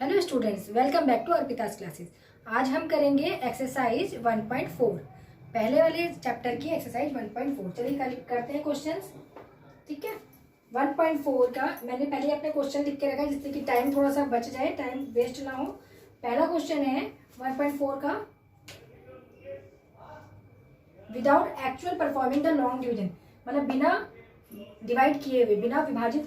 Hello students, welcome back to अर्पिता's classes. आज हम करेंगे एक्सरसाइज 1.4, पहले वाले चैप्टर की एक्सरसाइज 1.4। चलिए करते हैं क्वेश्चंस। ठीक है, 1.4 का मैंने पहले अपने क्वेश्चन लिख के रखा है जिससे कि टाइम थोड़ा सा बच जाए, टाइम वेस्ट ना हो। पहला क्वेश्चन है 1.4 का, without actual performing the long division, मतलब बिना डिवाइड किए हुए, बिना विभाजित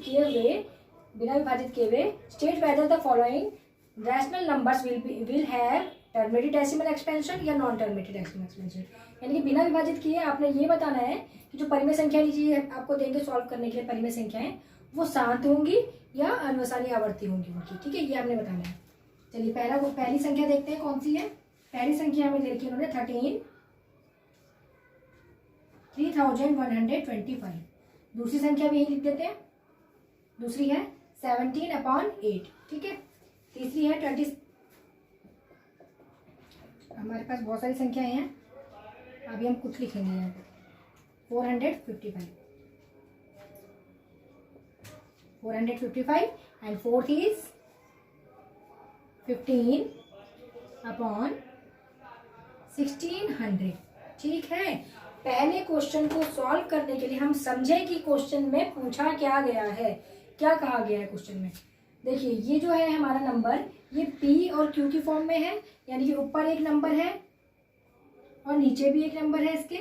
किए हुए state whether the following rational numbers will have terminated decimal expansion या नॉन टर्मिनेटेड डेसिमल एक्सपेंशन। यानी कि बिना विभाजित किए आपने ये बताना है कि जो परिमेय संख्या नीचे आपको देंगे सॉल्व करने के लिए, परिमेय संख्याएं वो शांत होंगी या अनवसानी आवर्ती होंगी उनकी। ठीक है, ये आपने बताना है। चलिए पहली संख्या देखते हैं कौन सी है। पहली संख्या हमें देखी उन्होंने 3125। दूसरी संख्या भी यही लिख देते हैं, दूसरी है 17/8। ठीक है, तीसरी है 20। हमारे पास बहुत सारी संख्याएं हैं, अभी हम कुछ लिखेंगे यहाँ पे। 455 एंड फोर्थ इज 15/1600। ठीक है, पहले क्वेश्चन को सॉल्व करने के लिए हम समझे कि क्वेश्चन में पूछा क्या गया है, क्या कहा गया है क्वेश्चन में। देखिए ये जो है हमारा नंबर, ये P और Q की फॉर्म में है, यानी कि ऊपर एक नंबर है और नीचे भी एक नंबर है इसके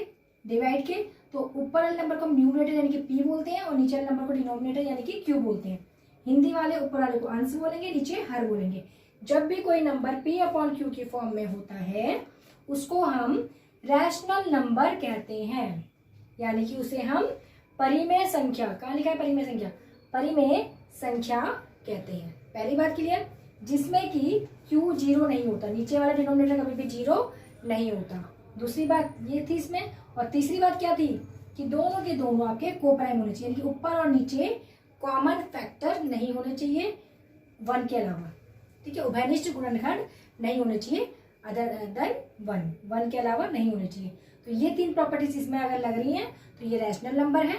डिवाइड के। तो ऊपर वाले नंबर को हम न्यूमरेटर यानी कि P बोलते हैं और नीचे वाले नंबर को डिनोमिनेटर यानी कि Q बोलते हैं। हिंदी वाले ऊपर वाले को अंश बोलेंगे, नीचे हर बोलेंगे। जब भी कोई नंबर P/Q की फॉर्म में होता है उसको हम रैशनल नंबर कहते हैं, यानी कि उसे हम परिमेय संख्या, कहाँ लिखा है परिमेय संख्या, परिमेय संख्या कहते हैं। पहली बात क्लियर, जिसमें कि Q 0 नहीं होता, नीचे वाला डिनोमिनेटर कभी भी 0 नहीं होता। दूसरी बात ये थी इसमें। और तीसरी बात क्या थी कि दोनों के दोनों आपके कोप्राइम होने चाहिए, यानी कि ऊपर और नीचे कॉमन फैक्टर नहीं होने चाहिए 1 के अलावा। ठीक है, उभयनिष्ठ गुणनखंड नहीं होने चाहिए अदर देन 1 के अलावा नहीं होने चाहिए। तो ये 3 प्रॉपर्टीज इसमें अगर लग रही हैं तो ये रैशनल नंबर है।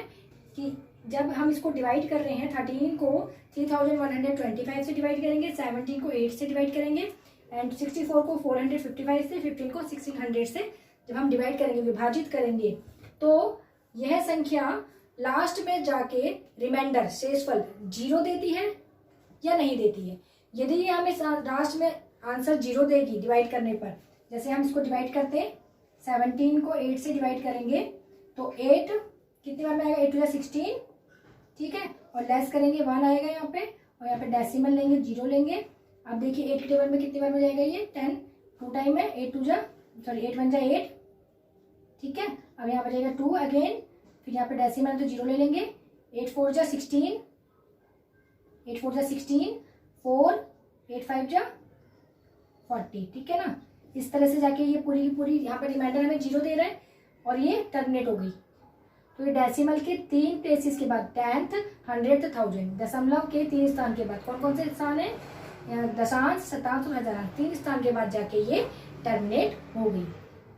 कि जब हम इसको डिवाइड कर रहे हैं, 13 को 3125 से डिवाइड करेंगे, 17 को 8 से डिवाइड करेंगे एंड 64 को 455 से, 15 को 1600 से जब हम डिवाइड करेंगे, विभाजित करेंगे, तो यह संख्या लास्ट में जाके रिमाइंडर शेषफल 0 देती है या नहीं देती है। यदि ये हमें लास्ट में आंसर 0 देगी डिवाइड करने पर, जैसे हम इसको डिवाइड करते हैं, 17 को 8 से डिवाइड करेंगे तो 8 कितने बार में आएगा, 8 to 16। ठीक है, और लेस करेंगे 1 आएगा यहाँ पे, और यहाँ पे डेसिमल लेंगे 0 लेंगे। अब देखिए 8 के टेबल में कितनी बार में जाएगा ये 10, 2 टाइम है, 8 1 जा 8। ठीक है, अब यहाँ पर जाएगा 2 अगेन, फिर यहाँ पे डेसिमल तो 0 ले लेंगे, 8 4 जा 16, 8 4 जा 16, 4 8 5 जा 40। ठीक है ना, इस तरह से जाके ये पूरी की पूरी यहाँ पे रिमाइंडर हमें 0 दे रहा है और ये टर्मिनेट हो गई। तो ये डेसिमल के 3 प्लेसेस के बाद, 10th, 100th, 1000, दशमलव के 3 स्थान के बाद कौन कौन से स्थान है, दशांश, शतांश और हजारांश, 3 स्थान के बाद जाके ये टर्मिनेट हो गई।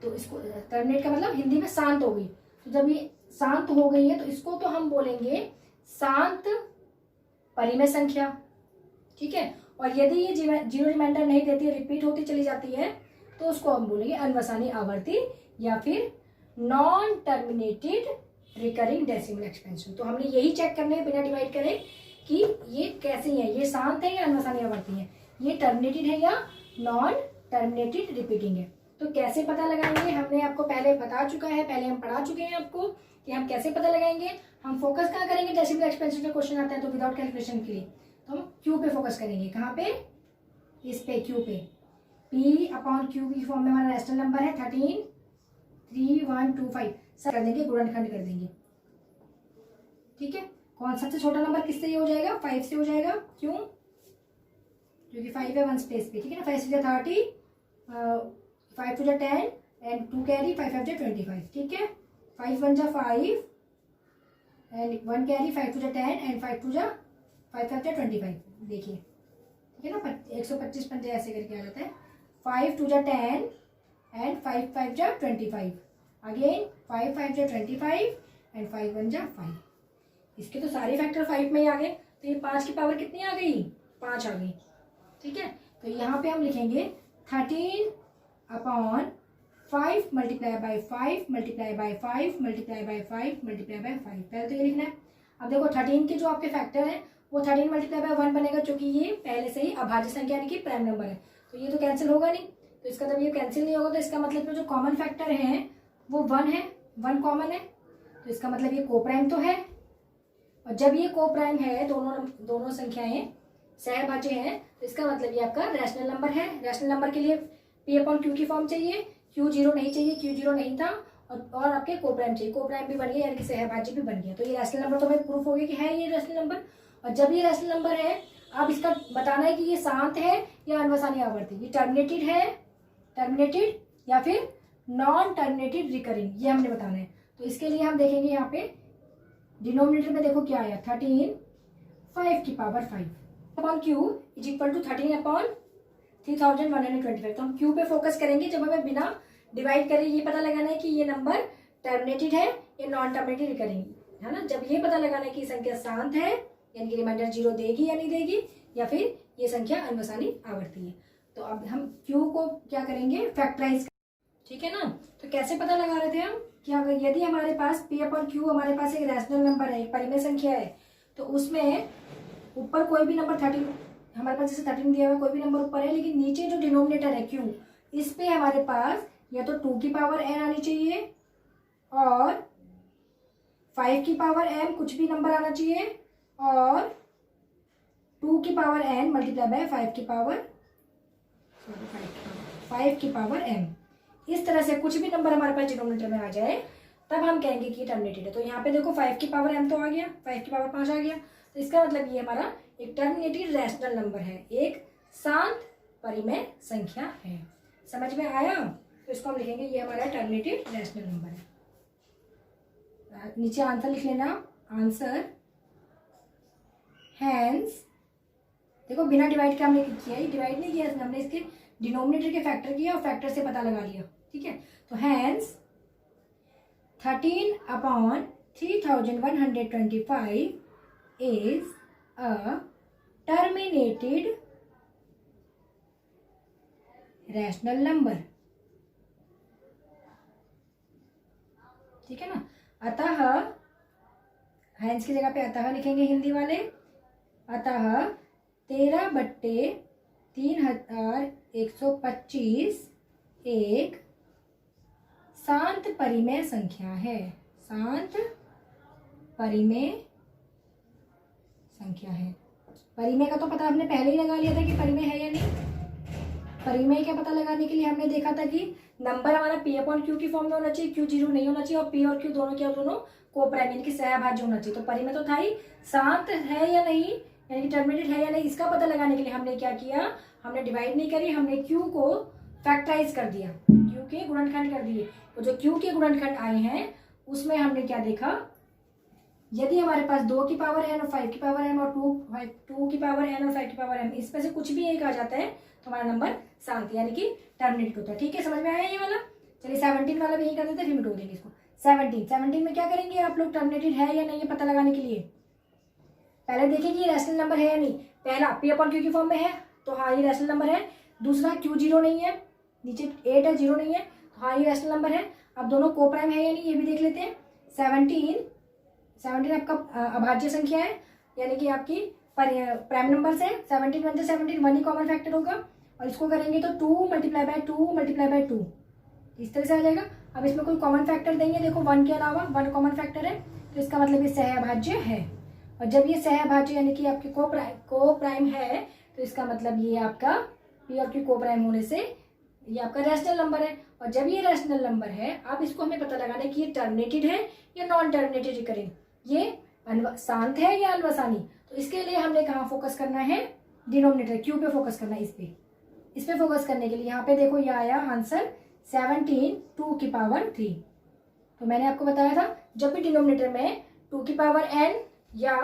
तो इसको टर्मिनेट का मतलब हिंदी में शांत हो गई। तो जब ये शांत हो गई है तो इसको तो हम बोलेंगे शांत परिमेय संख्या। ठीक है, और यदि ये 0 रिमाइंडर नहीं देती है, रिपीट होती चली जाती है, तो उसको हम बोलेंगे अनवसानी आवर्ती या फिर non terminated recurring decimal expansion. तो हमने यही चेक करने बिना डिवाइड करें कि ये कैसी है, ये शांत है या अनवसानी आवर्ती है, ये टर्मिनेटेड है या नॉन टर्मिनेटेड रिपीटिंग है। तो कैसे पता लगाएंगे, हमने आपको पहले बता चुका है, पहले हम पढ़ा चुके हैं आपको कि हम कैसे पता लगाएंगे। हम फोकस कहाँ करेंगे, डेसिमल एक्सपेंशन का क्वेश्चन आता है तो विदाउट कैलकुलेशन के लिए तो हम Q पे फोकस करेंगे। कहाँ पे, इस पे, Q पे। P/Q की फॉर्म में हमारा रैशनल नंबर है 133125, सब कर देंगे, गुणनखंड कर देंगे। ठीक है, कौन सबसे छोटा नंबर किससे ये हो जाएगा, 5 से हो जाएगा। क्यों, क्योंकि 5 है 1 स्पेस पे। ठीक है ना, 5 से 30, 5 to 10 एंड 2 कैरी, 5 5 25। ठीक है, 5 1 जा 5 एंड 1 कैरी, 5 to 10 एंड 5 2 जा 5 5 25। देखिए ठीक है ना, 125 पंजे ऐसे करके आ जाता है। 5 2 जा 10 एंड 5 5 जा 25, अगेन 5 5 जा 25 एंड 5 1 जा 5। इसके तो सारे फैक्टर 5 में ही आ गए, तो ये 5 की पावर कितनी आ गई, 5 आ गई। ठीक है, तो यहाँ पे हम लिखेंगे 13/5 multiply by 5 multiply by 5 multiply by 5 multiply by 5। पहले तो ये लिखना है। अब देखो 13 के जो आपके फैक्टर है वो 13 मल्टीप्लाई बाई 1 बनेगा, क्योंकि ये पहले से ही अभाज्य संख्या यानी कि प्राइम नंबर है, तो ये तो कैंसिल होगा नहीं। तो इसका जब ये कैंसिल नहीं होगा तो इसका मतलब जो कॉमन फैक्टर है वो 1 है, 1 कॉमन है, तो इसका मतलब ये को प्राइम तो है। और जब ये को प्राइम है, दोनों संख्याएं सहभाज्य हैं, तो इसका मतलब ये आपका रैशनल नंबर है। रैशनल नंबर के लिए P/Q की फॉर्म चाहिए, Q0 नहीं चाहिए, Q0 नहीं था, और आपके को प्राइम चाहिए, को प्राइम भी बन गया यानी कि सहभाज्य भी बन गया। तो ये रैशनल नंबर तो हमें प्रूफ हो गया कि है ये रैशनल नंबर। और जब ये रैशनल नंबर है, अब इसका बताना है कि ये शांत है या अनवसानी आवर्ती, ये टर्मिनेटेड है, टर्मिनेटेड या फिर नॉन टर्मिनेटेड रिकरिंग, ये हमने बताना है। तो इसके लिए हम देखेंगे यहाँ पे डिनोमिनेटर में देखो क्या आया, 13 5 की power 5 upon Q is equal to 13/3125। तो हम क्यू पे फोकस करेंगे। जब हमें बिना डिवाइड करें ये पता लगाना है कि ये नंबर टर्मिनेटेड है या नॉन टर्मिनेटेड रिकरिंग है ना। जब ये पता लगाना है कि संख्या शांत है यानी कि रिमाइंडर 0 देगी या नहीं देगी, या फिर ये संख्या अनवसानी आवर्ती है। तो अब हम क्यू को क्या करेंगे, फैक्टराइज, ठीक है ना। तो कैसे पता लगा रहे थे हम कि अगर यदि हमारे पास P/Q हमारे पास एक रैशनल नंबर है, एक परिमेय संख्या है, तो उसमें ऊपर कोई भी नंबर 13 हमारे पास, जैसे 13 दिया हुआ कोई भी नंबर ऊपर है, लेकिन नीचे जो डिनोमिनेटर है Q, इस पे हमारे पास या तो 2 की पावर n आनी चाहिए और 5 की पावर m कुछ भी नंबर आना चाहिए, और 2 की पावर n मल्टीप्लाई बाय 5 की पावर m, इस तरह से कुछ भी नंबर हमारे पास डिनोमिनेटर में आ जाए तब हम कहेंगे कि टर्मिनेटेड है। तो यहाँ पे देखो 5 की पावर m तो आ गया, 5 की पावर 5 आ गया, तो इसका मतलब ये हमारा एक टर्मिनेटेड रैशनल नंबर है, एक शांत परिमेय संख्या है। समझ में आया। तो इसको हम लिखेंगे ये हमारा टर्मिनेटेड रैशनल नंबर है। नीचे आंसर लिख लेना, आंसर हैंस, देखो बिना डिवाइड के हमने किया, ये डिवाइड नहीं किया, हमने इसके डिनोमिनेटर के फैक्टर किया और फैक्टर से पता लगा लिया, ठीक है। तो hence 13/3125 is a terminated rational number, ठीक है ना। अतः हैंस की जगह पे अतः लिखेंगे हिंदी वाले, अतः 13/3125 एक शांत परिमेय संख्या है, शांत परिमेय संख्या है। परिमेय का तो पता आपने पहले ही लगा लिया था कि परिमेय है या नहीं। परिमेय का पता लगाने के लिए हमने देखा था कि नंबर हमारा P/Q की फॉर्म में होना चाहिए, Q0 नहीं होना चाहिए, और P और Q दोनों के दोनों को प्राइम यानी कि सहभाज्य होना चाहिए। तो परिमेय तो था ही, शांत है या नहीं यानी कि टर्मिनेटेड है या नहीं, इसका पता लगाने के लिए हमने क्या किया, हमने डिवाइड नहीं करी, हमने Q को फैक्टराइज कर दिया, Q के गुणनखंड कर दिए। तो जो Q के गुणनखंड आए हैं उसमें हमने क्या देखा, यदि हमारे पास 2 की पावर n और 5 की पावर m और 2 की पावर n और 5 की पावर m, इसमें से कुछ भी एक आ जाता है तो हमारा नंबर शांत यानी कि टर्मिनेटेड होता है। ठीक है, समझ में आया ये वाला। चलिए 17 वाला भी यही कर देते हैं, फिर मिटो देंगे इसको। 17 में क्या करेंगे आप लोग, टर्मिनेटेड है या नहीं ये पता लगाने के लिए पहले देखिए कि ये रैशनल नंबर है या नहीं। पहला P/Q की फॉर्म में है तो हाँ ये रैशनल नंबर है। दूसरा Q0 नहीं है, नीचे 8 है, 0 नहीं है, तो हाँ ये रैशनल नंबर है। अब दोनों को प्राइम है या नहीं ये भी देख लेते हैं। 17 आपका अभाज्य संख्या है यानी कि आपकी प्राइम नंबर से 17 बनते 17 1 ही कॉमन फैक्टर होगा, और इसको करेंगे तो 2 मल्टीप्लाई बाय 2 इस तरह से आ जाएगा। अब इसमें कोई कॉमन फैक्टर देंगे, देखो 1 के अलावा 1 कॉमन फैक्टर है, तो इसका मतलब ये सहअभाज्य है। और जब ये सहअभाज्य यानी कि आपकी को प्राइम है तो इसका मतलब ये आपका P और Q को प्राइम होने से ये आपका रैशनल नंबर है। और जब ये रैशनल नंबर है अब इसको हमें पता लगाना है कि ये टर्मिनेटेड है या नॉन टर्मिनेटेड रिकरिंग, ये शांत है या अनवसानी। तो इसके लिए हमने कहाँ फोकस करना है, डिनोमिनेटर Q पे फोकस करना है। इस पे फोकस करने के लिए यहाँ पे देखो ये आया आंसर 17 2 की पावर 3। तो मैंने आपको बताया था जब भी डिनोमिनेटर में 2 की पावर n या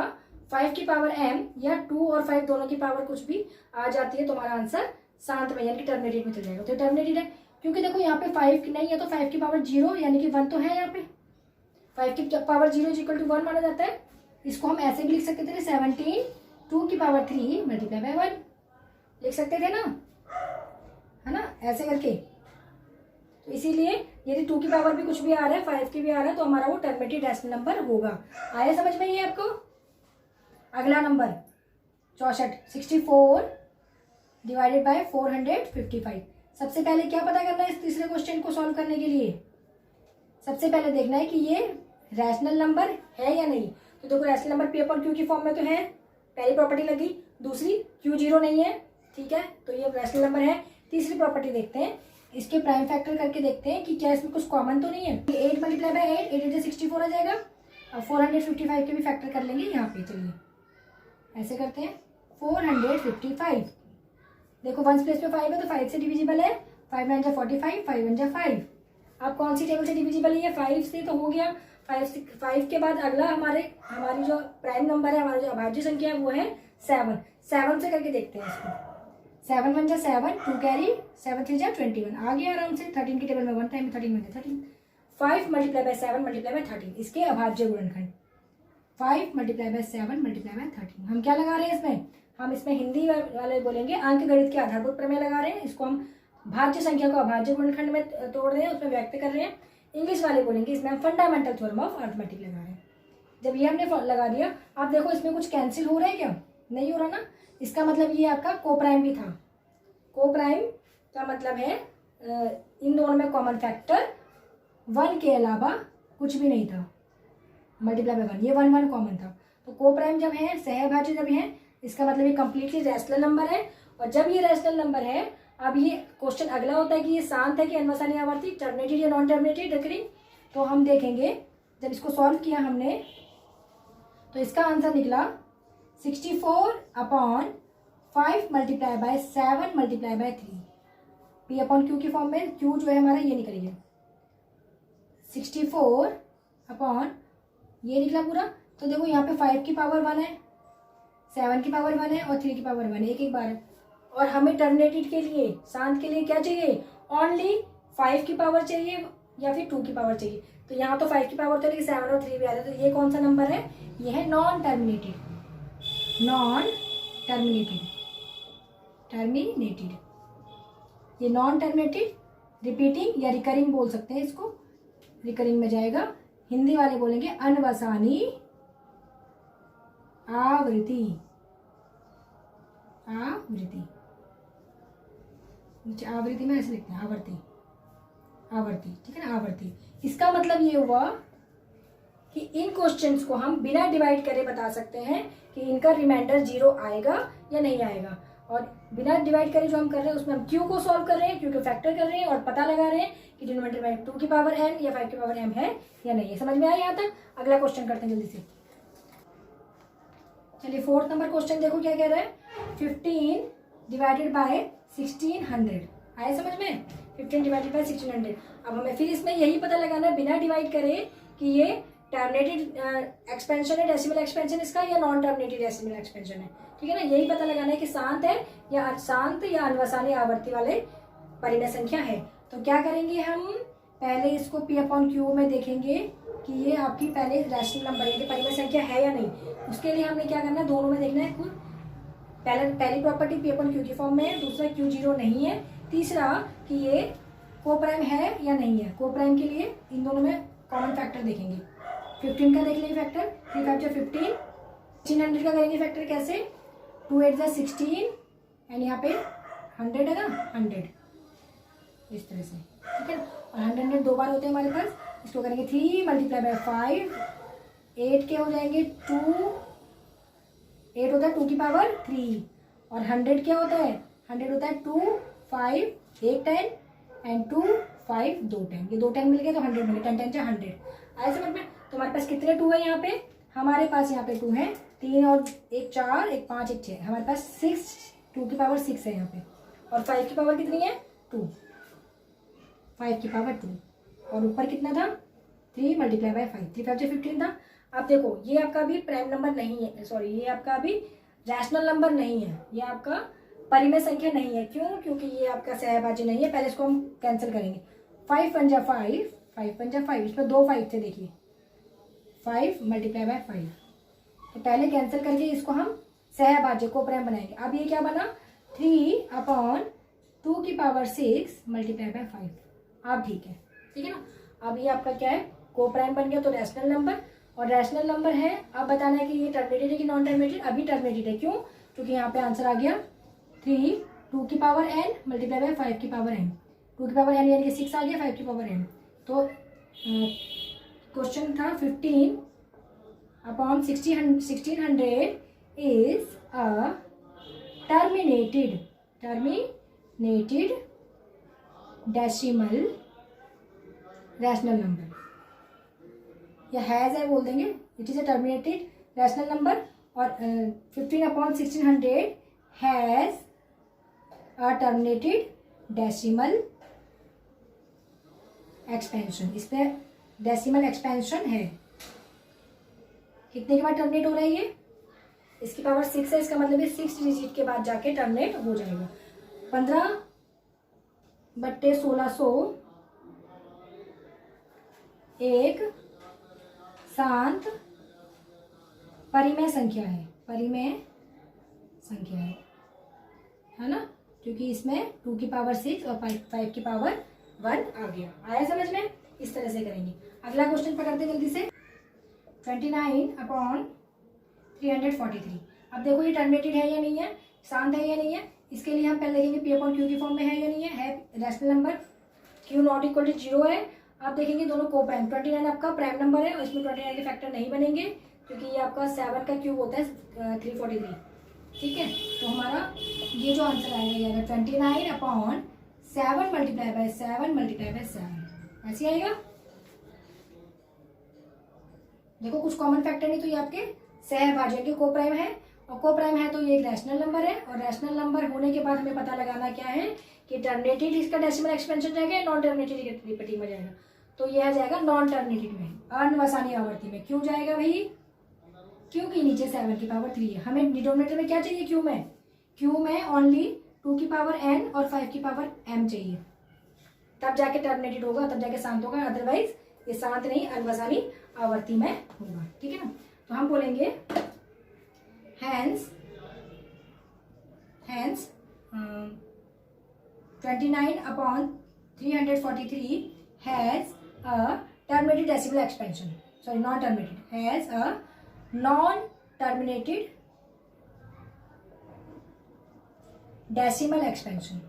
5 की पावर m या 2 और 5 दोनों की पावर कुछ भी आ जाती है तो हमारा आंसर शांत में यानी कि टर्मिनेटेड में चल जाएगा। तो टर्मिनेटेड है क्योंकि देखो यहाँ पे 5 नहीं है तो 5 की पावर 0 यानी कि 1 तो है, यहाँ पे 5 की पावर 0 इक्वल टू 1 माना जाता है। इसको हम ऐसे भी लिख सकते थे 17 2 की पावर 3 मल्टीप्लाई बाय 1 लिख सकते थे ना। है ना, ऐसे करके। तो इसीलिए यदि 2 की पावर भी कुछ भी आ रहा है, 5 की भी आ रहा है, तो हमारा वो टर्मिनेटेड रैशनल नंबर होगा। आया समझ में ये आपको? अगला नंबर 64, 64 डिवाइडेड बाय 455। सबसे पहले क्या पता करना है इस तीसरे क्वेश्चन को सॉल्व करने के लिए? सबसे पहले देखना है कि ये रैशनल नंबर है या नहीं। तो देखो rational number P upon Q की फॉर्म में तो है, पहली प्रॉपर्टी लगी। दूसरी क्यू जीरो नहीं है, ठीक है, तो ये रैशनल नंबर है। तीसरी प्रॉपर्टी देखते हैं, इसके प्राइम फैक्टर करके देखते हैं कि क्या इसमें कुछ कॉमन तो नहीं है। 8 मल्टीप्लाई बाय 8, 8 8 64 आ जाएगा। अब 455 के भी फैक्टर कर लेंगे यहाँ पे। चलिए ऐसे करते हैं, 455। देखो 1 प्लेस पे 5 है तो 5 से डिविजिबल है। 5 9 जा 45, 5 1 जा 5। अब कौन सी टेबल से डिविजिबल है? 5 से तो हो गया। 5 के बाद अगला हमारी जो प्राइम नंबर है, हमारा जो अभाज्य संख्या है वो है 7। 7 से करके देखते हैं इसको। 7 1 जा 7, 2 कैरी, 7 3 जा 21 आ गया आराम से। 13 की टेबल में 1 time 13 1 13। 5 multiply by 7 multiply by 13, इसके अभाज्य गुणनखंड। 5 मल्टीप्लाई बाय 7 मल्टीप्लाई बाय 13। हम क्या लगा रहे हैं इसमें? हम इसमें हिंदी वाले बोलेंगे अंक गणित के आधारभूत प्रमेय लगा रहे हैं। इसको हम भाज्य संख्या को अभाज्य गुणनखंड में तोड़ रहे हैं, उसमें व्यक्त कर रहे हैं। इंग्लिश वाले बोलेंगे इसमें हम फंडामेंटल थ्योरम ऑफ अरिथमेटिक लगा रहे हैं। जब ये हमने लगा दिया, आप देखो इसमें कुछ कैंसिल हो रहा है क्या? नहीं हो रहा ना। इसका मतलब ये आपका कोप्राइम भी था। कोप्राइम का मतलब है इन दोनों में कॉमन फैक्टर 1 के अलावा कुछ भी नहीं था। मल्टीप्लाई बाय 1, ये 1 1 कॉमन था। तो कोप्राइम जब है, सहभाज्य जब है, इसका मतलब ये कंप्लीटली रैशनल नंबर है। और जब ये रैशनल नंबर है, अब ये क्वेश्चन अगला होता है कि ये शांत है कि अनवसानी आवर्ती, टर्मिनेटेड या नॉन टर्मिनेटेड रिकरिंग। तो हम देखेंगे जब इसको सॉल्व किया हमने तो इसका आंसर निकला 64 upon 5 multiply by 7 multiply by 3। P upon Q की फॉर्म में क्यू जो है हमारा ये निकल गया 64 अपॉन ये निकला पूरा। तो देखो यहाँ पे 5 की पावर 1 है, 7 की पावर 1 है और 3 की पावर 1 है, एक बार है। और हमें टर्मिनेटेड के लिए, शांत के लिए क्या चाहिए? ओनली 5 की पावर चाहिए या फिर 2 की पावर चाहिए। तो यहाँ तो 5 की पावर तो लेकिन 7 और 3 भी आ रहे हैं। तो ये कौन सा नंबर है? ये है non terminated. Non terminated, terminated, ये नॉन टर्मिनेटेड रिपीटिंग या रिकरिंग बोल सकते हैं इसको। रिकरिंग में जाएगा। हिंदी वाले बोलेंगे अनवसानी आवृत्ति। आवृत्ति, नीचे आवृत्ति में ऐसे लिखते हैं, आवर्ती, आवर्ती, ठीक है ना, आवर्ती। इसका मतलब ये हुआ कि इन क्वेश्चंस को हम बिना डिवाइड करे बता सकते हैं कि इनका रिमाइंडर 0 आएगा या नहीं आएगा। और बिना डिवाइड करे जो हम कर रहे हैं उसमें हम क्यू को सॉल्व कर रहे हैं, क्यू को फैक्टर कर रहे हैं और पता लगा रहे हैं कि डिनोमिनेटर में 2 की पावर m या 5 की पावर m है या नहीं है। समझ में आया यहाँ तक? अगला क्वेश्चन करते हैं जल्दी से। चलिए 4th नंबर क्वेश्चन देखो क्या कह रहा है। 15 डिवाइडेड बाय 1600 आया समझ में? 15 डिवाइडेड बाय 1600। अब हमें फिर इसमें यही पता लगाना है बिना डिवाइड करे कि ये टर्मिनेटेड एक्सपेंशन है, डेसिमल एक्सपेंशन इसका, या नॉन टर्मिनेटेड डेसिमल एक्सपेंशन है, ठीक है ना। यही पता लगाना है कि शांत है या अशांत या अनवसानी आवर्ती वाले परिमेय संख्या है। तो क्या करेंगे हम? पहले इसको पी अपॉन क्यू में देखेंगे कि ये आपकी पहले रैशनल नंबर है कि परिमेय संख्या है या नहीं। उसके लिए हमने क्या करना है? दोनों में देखना है। कुल पहली प्रॉपर्टी पी अपॉन क्यू की फॉर्म में है, दूसरा क्यू जीरो नहीं है, तीसरा कि ये कोप्राइम है या नहीं है। कोप्राइम के लिए इन दोनों में कॉमन फैक्टर देखेंगे। 15 का देख लेंगे फैक्टर, 3 5 15, 1600 का करेंगे फैक्टर कैसे? 2 8 16 एंड यहाँ पे 100 है ना, 100 इस तरह से, ठीक है। और 100 दो बार होते हैं हमारे पास। इसको करेंगे 3 मल्टीप्लाई बाय 5, 8 के हो जाएंगे 2, 8 होता है 2 की पावर 3 और 100 क्या होता है? 100 होता है 2 5 एक 10 एंड 2 5 दो 10। ये दो 10 मिल गए तो 100 मिल गए, 10 10 100। आया समझ में? तो हमारे पास कितने 2 है यहाँ पे? हमारे पास यहाँ पे 2 है, 3 और एक 4, एक 5, एक 6, हमारे पास 6, 2 की पावर 6 है यहाँ पे। और 5 की पावर कितनी है? 2, 5 की पावर 2 और ऊपर कितना था? 3 मल्टीप्लाई बाय 5, 3 5 15 था। अब देखो ये आपका भी प्राइम नंबर नहीं है, सॉरी ये आपका अभी रैशनल नंबर नहीं है, ये आपका परिमेय संख्या नहीं है। क्यों? क्योंकि ये आपका सहभाज्य नहीं है। पहले इसको हम कैंसिल करेंगे। 5 पंजा 5, 5 पंजा 5, इसमें 2 5 थे देखिए, 5 मल्टीप्लाई बाय 5। तो पहले कैंसिल करके इसको हम सहभाज्य को प्राइम बनाएंगे। अब ये क्या बना? 3 अपॉन 2⁶ मल्टीप्लाई बाय 5। अब ठीक है ना। अब ये आपका क्या है, को प्राइम बन गया तो रैशनल नंबर, और रैशनल नंबर है। अब बताना है कि ये टर्मिनेटेड है कि नॉन टर्मिनेटेड। अभी टर्मिनेटेड है, क्यों? क्योंकि यहाँ पे आंसर आ गया 3 2n multiply by 5n। 2n यानी कि 6 आ गया, 5n। तो क्वेश्चन था 15/1600 is a terminated decimal rational number, या हैज है बोल देंगे। It is a terminated rational number, और 15/1600 has a terminated decimal expansion. इस पे डेसिमल एक्सपेंशन है। कितने के बाद टर्मिनेट हो रहा है ये? इसकी पावर 6 है, इसका मतलब ये 6 डिजिट के बाद जाके टर्मिनेट हो जाएगा। 15/1600 एक शांत परिमेय संख्या है, है ना, क्योंकि इसमें 2⁶ और 5⁴ आ गया। आया समझ में? इस तरह से करेंगे। अगला क्वेश्चन पकड़ते जल्दी से। 29/343। अब देखो ये टर्मिनेटेड है या नहीं है, शांत है या नहीं है। इसके लिए हम पहले देखेंगे P/Q की फॉर्म में है या नहीं है rational number. Q not equal to 0 है। आप देखेंगे दोनों को प्राइम। 29 आपका प्राइम नंबर है और इसमें 29 के फैक्टर नहीं बनेंगे, क्योंकि ये आपका 7 का क्यूब होता है 343। ठीक है, तो हमारा ये जो आंसर आएगा ये आएगा 29/7 मल्टीप्लाई बाय 7 ऐसे आएगा। देखो कुछ कॉमन फैक्टर नहीं, तो ये आपके सहभाज्य के को प्राइम है, और को प्राइम है तो ये एक रैशनल नंबर है। और रैशनल नंबर होने के बाद हमें पता लगाना क्या है कि टर्मिनेटेड इसका डेसिमल एक्सपेंशन जाएगा या नॉन टर्मिनेटेड रिपीटिंग में जाएगा। तो यह जाएगा नॉन टर्मिनेटेड में, अनवसानी आवर्ती में। क्यों जाएगा भाई? क्योंकि नीचे 7 की पावर 3 है। हमें डिनोमिनेटर में क्या चाहिए? क्यू में ओनली 2n और 5m चाहिए, तब जाके टर्मिनेटेड होगा, तब जाके शांत होगा। अदरवाइज ये शांत नहीं, अनवसानी आवर्ती में होगा। ठीक है ना, तो हम बोलेंगे hence 29/343 has a terminated decimal expansion, sorry non terminated, has a non terminated decimal expansion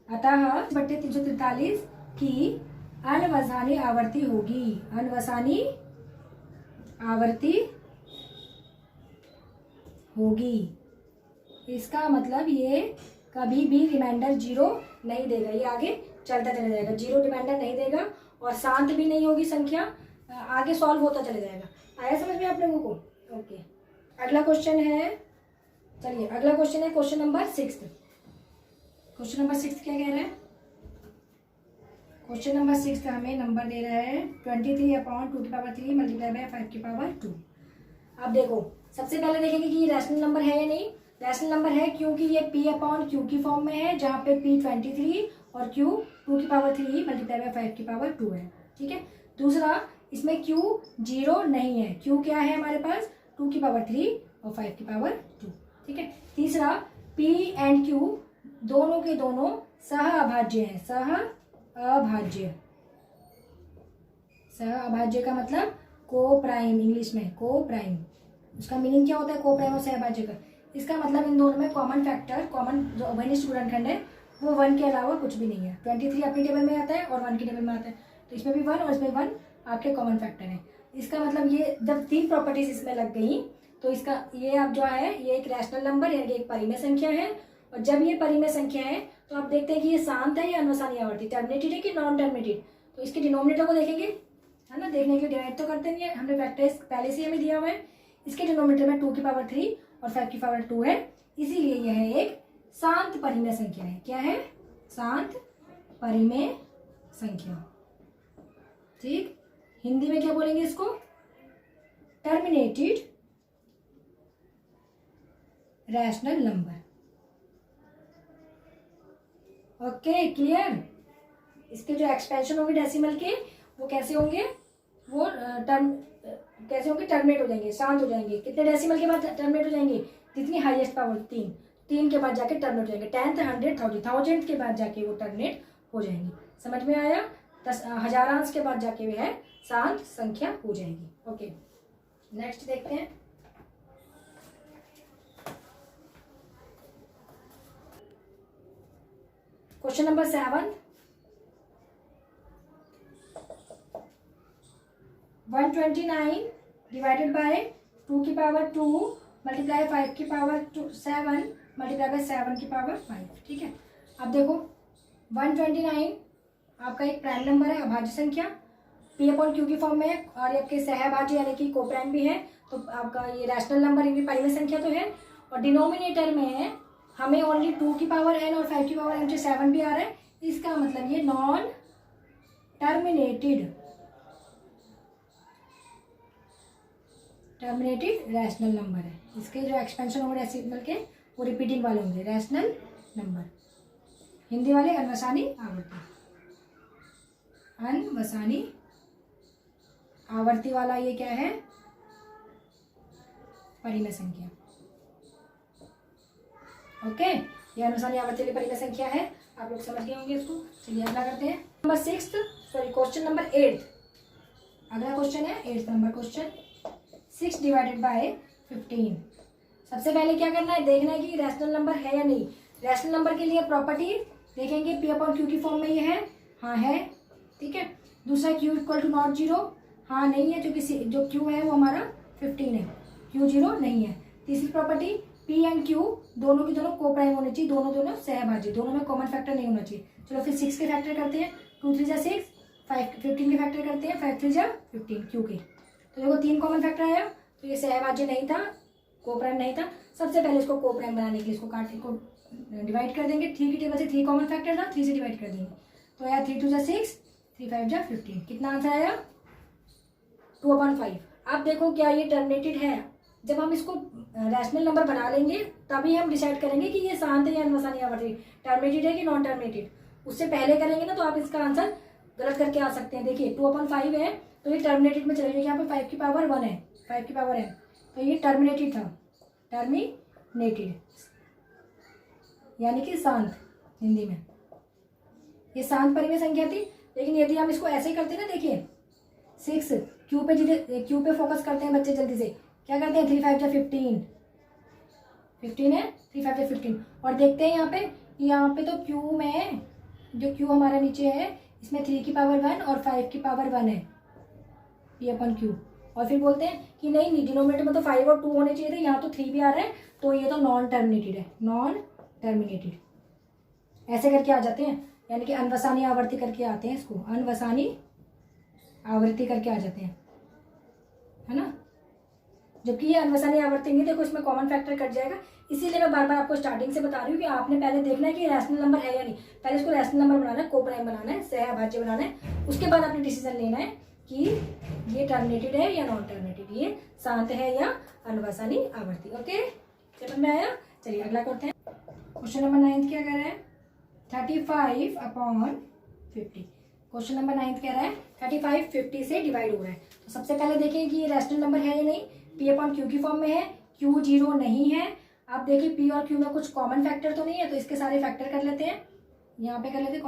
अतः 343 की अनवसानी आवर्ती होगी। इसका मतलब ये कभी भी रिमाइंडर 0 नहीं देगा, ये आगे चलता चला जाएगा, 0 रिमाइंडर नहीं देगा, और शांत भी नहीं होगी संख्या, आगे सॉल्व होता चला जाएगा। आया समझ में आप लोगों को? ओके, अगला क्वेश्चन है, चलिए अगला क्वेश्चन है क्वेश्चन नंबर 6। क्वेश्चन नंबर 6 क्या कह रहा है? क्वेश्चन नंबर 6 का हमें नंबर दे रहा है 23/2⁵ मल्टीप्लाई बाय 5⁵2। अब देखो सबसे पहले देखेंगे कि ये रैशनल नंबर है या नहीं। रैशनल नंबर है क्योंकि ये P/Q की फॉर्म में है, जहाँ पे P 23 और Q 2⁵ मल्टीप्लाई बाय 5⁵2 है। ठीक है, दूसरा इसमें Q 0 नहीं है, Q क्या है हमारे पास? 2⁵ और 5⁵2। ठीक है, तीसरा P एंड Q दोनों के दोनों सह अभाज्य हैं। सह अभाज्य का मतलब को प्राइम, इंग्लिश में को प्राइम। उसका मीनिंग क्या होता है को प्राइम और सहअभाज्य का? इसका मतलब इन दोनों में कॉमन फैक्टर, कॉमन जो अभिनिष्ठ गुणनखंड है वो 1 के अलावा कुछ भी नहीं है। 23 अपनी टेबल में आता है और 1 की टेबल में आता है, तो इसमें भी 1 और इसमें 1 आपके कॉमन फैक्टर है। इसका मतलब ये जब 3 प्रॉपर्टीज इसमें लग गई तो इसका ये अब जो है ये एक रैशनल नंबर यानी एक परिमेय संख्या है। और जब ये परिमेय संख्या है तो आप देखते हैं कि ये शांत है या अनवसानी आवर्ती, टर्मिनेटेड है कि नॉन टर्मिनेटेड। तो इसके डिनोमिनेटर को देखेंगे, है ना, देखने के लिए डिवाइड तो करते नहीं है, हमने फैक्टर्स पहले से हमें दिया हुआ है। इसके डिनोमिनेटर में 2⁵3 और 5⁵2 है, इसीलिए यह एक शांत परिमेय संख्या है। क्या है? शांत परिमेय संख्या। ठीक, हिंदी में क्या बोलेंगे इसको? Terminated rational number. Okay, clear? इसके जो एक्सपेंशन होंगे डेसिमल के वो कैसे होंगे? वो टर्म कैसे होंगे, टर्मिनेट हो जाएंगे, शांत हो जाएंगे। कितने डेसिमल के बाद टर्मिनेट हो जाएंगे, जितनी हाईएस्ट पावर 3, 3 के बाद जाके टर्मिनेट हो जाएंगे। 10th 100 1000 1000 के बाद जाके वो टर्मिनेट हो जाएंगे। समझ में आया? 10 हजारांश के बाद जाके वे है शांत संख्या हो जाएगी। ओके, नेक्स्ट देखते हैं। क्वेश्चन नंबर 7, 129 डिवाइडेड बाय 2 की पावर 2 मल्टीप्लाई 5 की पावर 7 मल्टीप्लाई बाय 7 की पावर 5। ठीक है, अब देखो 129 आपका एक प्राइम नंबर है, अभाज्य संख्या, पी अपॉन क्यू की फॉर्म में है, और आपके सहभाज्य यानी कि कोप्राइम भी है, तो आपका ये रैशनल नंबर, इनकी परिमेय संख्या तो है। और डिनोमिनेटर में हमें ओनली 2 की पावर n और 5 की पावर m से 7 भी आ रहा है। इसका मतलब ये नॉन टर्मिनेटेड रैशनल नंबर है। इसके जो एक्सपेंशन होंगे डेसिमल के वो रिपीटिंग वाले होंगे, रैशनल नंबर। हिंदी वाले अनवसानी आवर्ती, अनवसानी आवर्ती वाला ये क्या है, परिमेय संख्या। ओके, ये अनवसानी आवर्ती वाली परिमेय संख्या है, आप लोग समझ गए होंगे इसको। चलिए अगला करते हैं, नंबर 6, सॉरी क्वेश्चन नंबर 8। अगला क्वेश्चन है 8th number question, 6 divided by 15। सबसे पहले क्या करना है, देखना है कि रैशनल नंबर है या नहीं। रैशनल नंबर के लिए प्रॉपर्टी देखेंगे, पी अपॉन क्यू की फॉर्म में ये है, हाँ है, ठीक है। दूसरा Q equal to not zero, हाँ नहीं है, क्योंकि जो क्यू है वो हमारा 15 है, क्यू जीरो नहीं है। तीसरी प्रॉपर्टी, पी एंड क्यू दोनों की दोनों को प्राइम होने चाहिए, दोनों सहभाज्य, दोनों में कॉमन फैक्टर नहीं होना चाहिए। चलो फिर 6 के फैक्टर करते हैं, 2 3 जा 6, 15 के फैक्टर करते हैं, 5 3 जा 15 क्यू के। तो देखो 3 कॉमन फैक्टर आया, तो ये सहभाज्य नहीं था, कोप्राइम नहीं था। सबसे पहले इसको कोप्राइम बनाने के लिए इसको काट को डिवाइड कर देंगे। 3 की टेबल से 3 कॉमन फैक्टर था, 3 से डिवाइड कर देंगे, तो आया 3 2 जा 6, 3 5 जा 15। कितना आंसर आया, 2/5। अब देखो क्या ये टर्मिनेटेड है। जब हम इसको रैशनल नंबर बना लेंगे तभी हम डिसाइड करेंगे कि ये शांत है या अनवसानी आवर्ती, टर्मिनेटेड है कि नॉन टर्मिनेटेड। उससे पहले करेंगे ना तो आप इसका आंसर गलत करके आ सकते हैं। देखिए 2/5 है तो ये टर्मिनेटेड में चले जाएगी, यहाँ पे 5 की पावर 1 है, 5 की पावर n, तो ये टर्मिनेटेड था, टर्मिनेटेड यानी कि शांत हिंदी में। ये शांत परिमेय संख्या थी। लेकिन यदि हम इसको ऐसे ही करते हैं ना, देखिए 6 क्यू पे फोकस करते हैं बच्चे, जल्दी से क्या करते हैं, 3 5 जा 15, 15 है, 3 5 जा 15। और देखते हैं यहाँ पे तो क्यू में जो क्यू हमारा नीचे है इसमें 3 की पावर 1 और 5 की पावर 1 है, ये अपन क्यू। और फिर बोलते हैं कि नहीं डिनोमिनेटर में तो 5 और 2 होने चाहिए थे, यहाँ तो 3 भी आ रहा है, तो ये तो नॉन टर्मिनेटेड है, नॉन टर्मिनेटेड। ऐसे करके आ जाते हैं, यानी कि अनवसानी आवर्ती करके आते हैं, इसको अनवसानी आवर्ती करके आ जाते हैं, है ना। जबकि ये अनवसानी आवर्ती नहीं, देखो इसमें कॉमन फैक्टर कट जाएगा। इसीलिए मैं बार बार आपको स्टार्टिंग से बता रही हूँ कि आपने पहले देखना है कि रैशनल नंबर है या नहीं। पहले इसको रैशनल नंबर बनाना है, कोप्राइम बनाना है, सहभाज्य बनाना है, उसके बाद आपने डिसीजन लेना है कि ये टर्मिनेटेड है या नॉन टर्मिनेटेड, ये शांत है या अनवसानी आवर्ती। ओके, समझ में आया। चलिए अगला करते हैं, क्वेश्चन नंबर 9 क्या कह रहा है, 35/50। क्वेश्चन नंबर 9 कह रहा है 35 50 से डिवाइड हो रहा है। तो सबसे पहले देखिए कि ये रैशनल नंबर है या नहीं। पी अपॉन क्यू की फॉर्म में है, क्यू जीरो नहीं है। आप देखिए पी और क्यू में कुछ कॉमन फैक्टर तो नहीं है, तो इसके सारे फैक्टर कर लेते हैं। यहाँ पे कर लेते हैं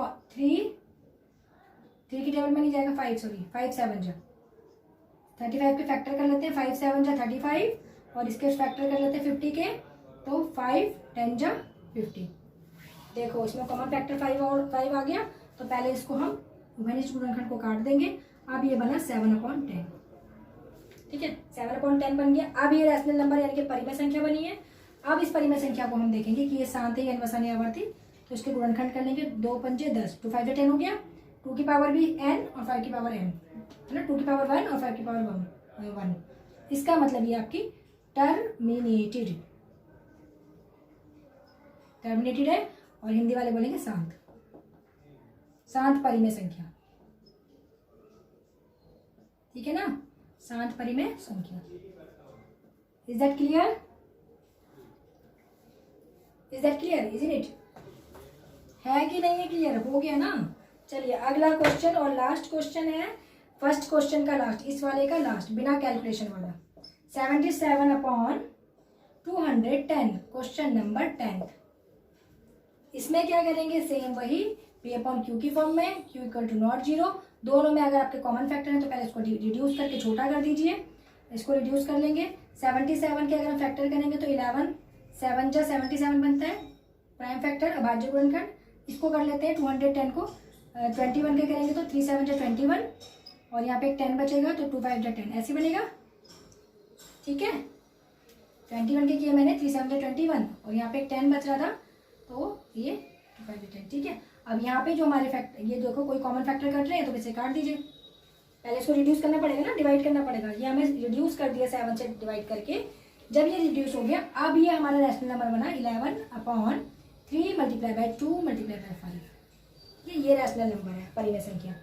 3 की टेबल में नहीं जाएगा, 5 7 जा 35 के फैक्टर कर लेते हैं, 5 7 जा 35, और इसके फैक्टर कर लेते हैं 50 के, तो 5 10 जा 50। देखो इसमें कॉमन फैक्टर 5 और 5 आ गया, तो पहले इसको हम घनिष्ठ गुणनखंड को काट देंगे। अब ये बना 7/10, ठीक है, 7/10 बन गया। अब ये रैशनल नंबर यानी कि परिमेय संख्या बनी है। अब इस परिमेय संख्या को हम देखेंगे कि ये शांत है या अनवसानी आवर्ती, तो इसके गुणनखंड कर लेंगे। 2 5 10, 2 5 10 हो गया। 2 की पावर भी n और 5 की पावर n, है ना, 2 की पावर 1 और 5 की पावर 1। इसका मतलब ये आपकी टर्मिनेटेड है, और हिंदी वाले बोलेंगे शांत परिमेय संख्या, ठीक है ना, शांत परिमेय संख्या। Is that clear, isn't it, है कि नहीं है क्लियर, हो गया ना। चलिए अगला क्वेश्चन और लास्ट क्वेश्चन है फर्स्ट क्वेश्चन का लास्ट, इस वाले का लास्ट, बिना कैलकुलेशन वाला, 77/210, क्वेश्चन नंबर 10। इसमें क्या करेंगे, सेम वही P/Q की फॉर्म में, Q = नॉट 0। दोनों में अगर आपके कॉमन फैक्टर है तो पहले इसको रिड्यूस करके छोटा कर दीजिए, इसको रिड्यूस कर लेंगे। 77 के अगर हम फैक्टर करेंगे तो 11 7 जा 77 बनता है, प्राइम फैक्टर अभाज्य गुणनखंड। इसको कर लेते हैं 210 को 21 के करेंगे तो 3 7 जा 21, और यहाँ पे एक 10 बचेगा तो 2 5 जा 10, ऐसे बनेगा। ठीक है, 21 के किए मैंने, 3 7 जा 21, और यहाँ पे एक 10 बच रहा था तो ये 2 5 जा 10। ठीक है, अब यहाँ पे जो हमारे फैक्टर, ये देखो कोई कॉमन फैक्टर कट रहे हैं तो इसे काट दीजिए। पहले इसको रिड्यूस करना पड़ेगा ना, डिवाइड करना पड़ेगा। ये हमें रिड्यूस कर दिया 7 से डिवाइड करके। जब ये रिड्यूस हो गया, अब ये हमारा रैशनल नंबर बना 11/3 × 2 × 5। ये रैशनल नंबर है, परिमेय संख्या।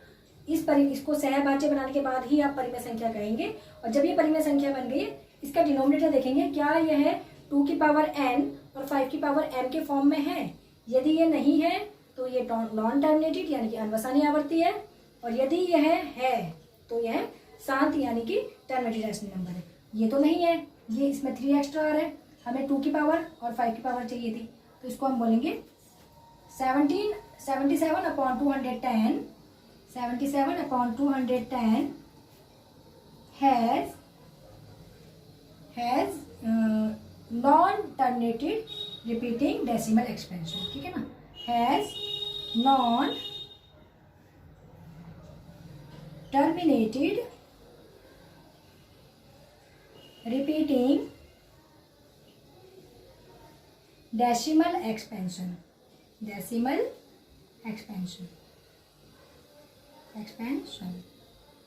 इसको सहभाज्य बनाने के बाद ही आप परिमेय संख्या कहेंगे। और जब ये परिमेय संख्या बन गई, इसका डिनोमिनेटर देखेंगे, क्या यह 2 की पावर n और 5 की पावर m के फॉर्म में है। यदि ये नहीं है तो ये नॉन टर्मिनेटेड यानी कि अनवसानी आवर्ती है, और यदि यह है तो यह शांत यानी कि टर्मिनेटेड रैशनल नंबर है। ये तो नहीं है, ये इसमें 3 एक्स्ट्रा आ रहा है, हमें 2 की पावर और 5 की पावर चाहिए थी, तो इसको हम बोलेंगे 77/210 77/210 has non terminated repeating decimal expansion. ठीक है ना, has non terminated repeating decimal expansion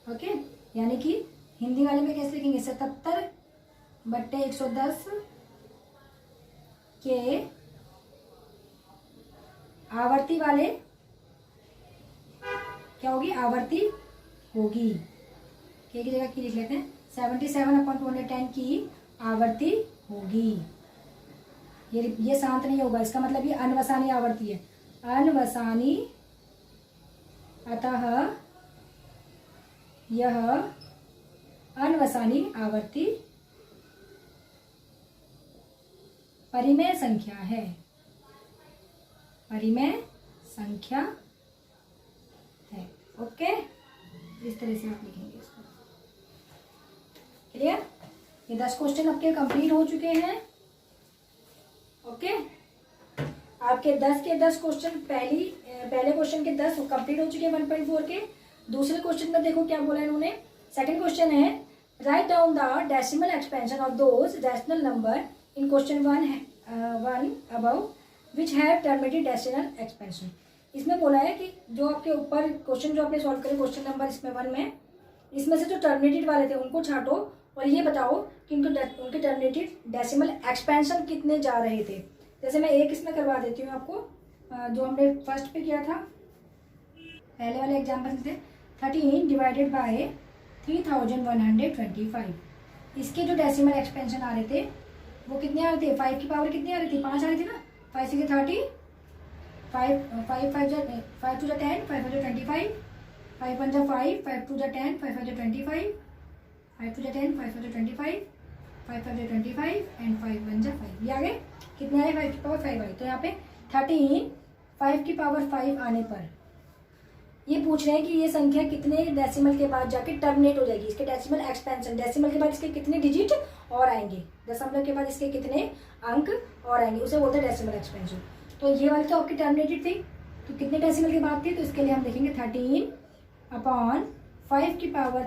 okay. यानी कि हिंदी वाले में कैसे लिखेंगे, 77/110 के आवर्ती वाले क्या होगी, आवर्ती होगी, के की जगह की लिख लेते हैं, 77/210 की आवर्ती होगी। ये शांत नहीं होगा, इसका मतलब ये अनवसानी आवर्ती है, अनवसानी, अतः यह अनवसानी आवर्ती परिमेय संख्या है, परिमेय संख्या है। ओके, इस तरह से आप लिखेंगे इसको। क्लियर, ये 10 क्वेश्चन आपके कंप्लीट हो चुके हैं। ओके, आपके 10 के 10 क्वेश्चन पहले क्वेश्चन के 10 कंप्लीट हो चुके हैं 1.4 के। दूसरे क्वेश्चन में देखो क्या बोला इन्होंने। सेकंड क्वेश्चन है, write down the decimal expansion of those rational number in question 1 above which have terminated decimal expansion. इसमें बोला है कि जो आपके ऊपर क्वेश्चन जो आपने सॉल्व करे क्वेश्चन नंबर इसमें 1 में, इसमें से जो टर्मिनेटेड वाले थे उनको छाटो और ये बताओ कि उनके टर्मिनेटेड डेसिमल एक्सपेंशन कितने जा रहे थे। जैसे मैं एक इसमें करवा देती हूँ आपको, जो हमने फर्स्ट पे किया था, पहले वाले एग्जाम्पल थे 13 डिवाइडेड बाय 3125। इसके जो डेसिमल एक्सपेंशन आ रहे थे वो कितने आ रहे थे, 5 की पावर कितनी आ रही थी, 5 आ रही थी ना, 5 से 30, 5 2 जा 10, 5 जा 25, 5 1 जा 5, 5 2 जा 10, 5 5 जा 25, 5 2 जा 10, 5 5 जा 25, 5 5 जा 25 एंड 5 1 जा 5। ये आ गए, कितने आए, 5 की पावर 5 आई। तो यहाँ पे 13 5 की पावर 5 आने पर ये पूछ रहे हैं कि ये संख्या कितने डेसिमल के बाद जाके टर्मिनेट हो जाएगी। इसके डेसिमल एक्सपेंशन, डेसिमल के बाद इसके कितने डिजिट और आएंगे, दशमलव के बाद इसके कितने अंक और आएंगे, उसे बोलते हैं डेसिमल एक्सपेंशन। तो ये वाली तो आपकी टर्मिनेटेड थी, तो कितने डेसिमल के बाद थी, तो इसके लिए हम देखेंगे 13/5 की पावर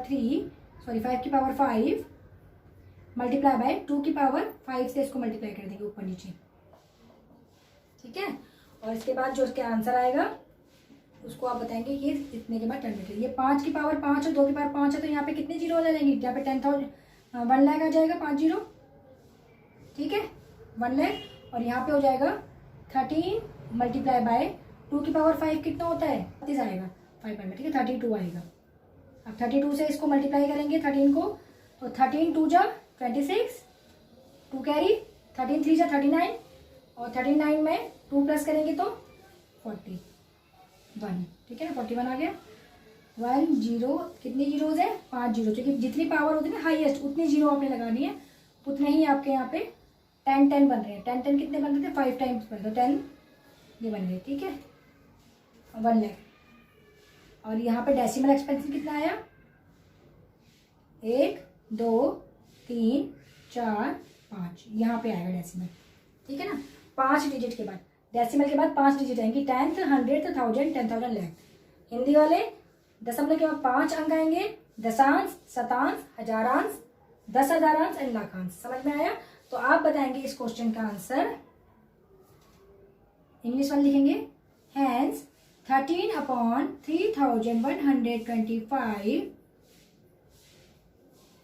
5 मल्टीप्लाई बाय 2 की पावर 5 से इसको मल्टीप्लाई कर देंगे ऊपर नीचे। ठीक है, और इसके बाद जो इसके आंसर आएगा उसको आप बताएंगे कि इतने के बाद टर्मिनेटेड। ये 5 की पावर 5 है, 2 की पावर 5 है, तो यहाँ पे कितने जीरो हो जाएंगे, यहाँ पे 1 लाख आ जाएगा, 5 जीरो। ठीक है, 1 लाख, और यहाँ पे हो जाएगा 13 मल्टीप्लाई बाय 2 की पावर 5 कितना होता है, 32 आएगा 5 में। ठीक है, 32 आएगा। अब 32 से इसको मल्टीप्लाई करेंगे 13 को, तो 13 2 जा 26, 2 कैरी, 13 3 जा 39, और 39 में 2 प्लस करेंगे तो 41। ठीक है ना, 41 आ गया। 1 0, कितनी जीरोज है? 5 जीरो, क्योंकि जितनी पावर होती है ना हाईएस्ट उतनी जीरो आपने लगानी है, उतने ही आपके यहाँ पे 10 10 बन रहे हैं। 10 10 कितने बन रहे थे? 5 टाइम्स बन रहे, 10 ये बन गए, ठीक है, 1 लाख। और यहाँ पे डेसिमल एक्सपेंशन कितना आया? 1 2 3 4 5, यहाँ पे आएगा डेसिमल, ठीक है ना। 5 डिजिट के बाद, डेसिमल के बाद 5 डिजिट आएंगी, 10th 100th 1000 10,000 लाख। हिंदी वाले दशमलव के बाद 5 अंक आएंगे, दशांश, शतांश, हजारांश, 10,000 एंड लाखांश। समझ में आया? तो आप बताएंगे इस क्वेश्चन का आंसर। इंग्लिश वाले लिखेंगे hence 13/3125,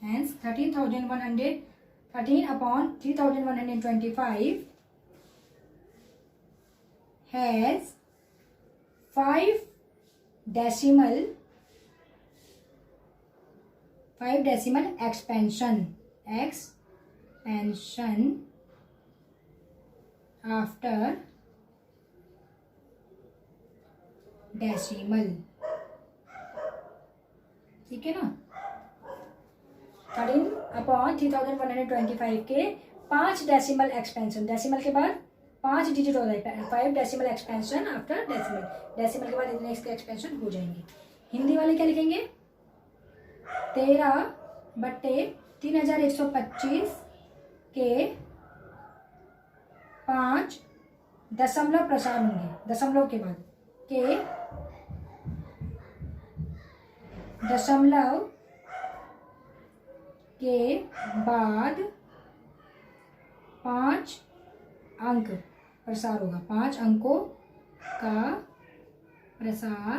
hence 13/3125 has 5 decimal expansion after decimal, ठीक है ना। 13/3125 के 5 डेसिमल एक्सपेंशन, डेसिमल के बाद 5 डिजिट हो जाएगा, 5 decimal expansion after decimal, decimal के बाद इतने इसके एक्सपेंशन हो जाएंगे। हिंदी वाले क्या लिखेंगे? 13/3125 के 5 दशमलव प्रसार होंगे, दशमलव के बाद के दशमलव के बाद 5 अंक प्रसार होगा, 5 अंकों का प्रसार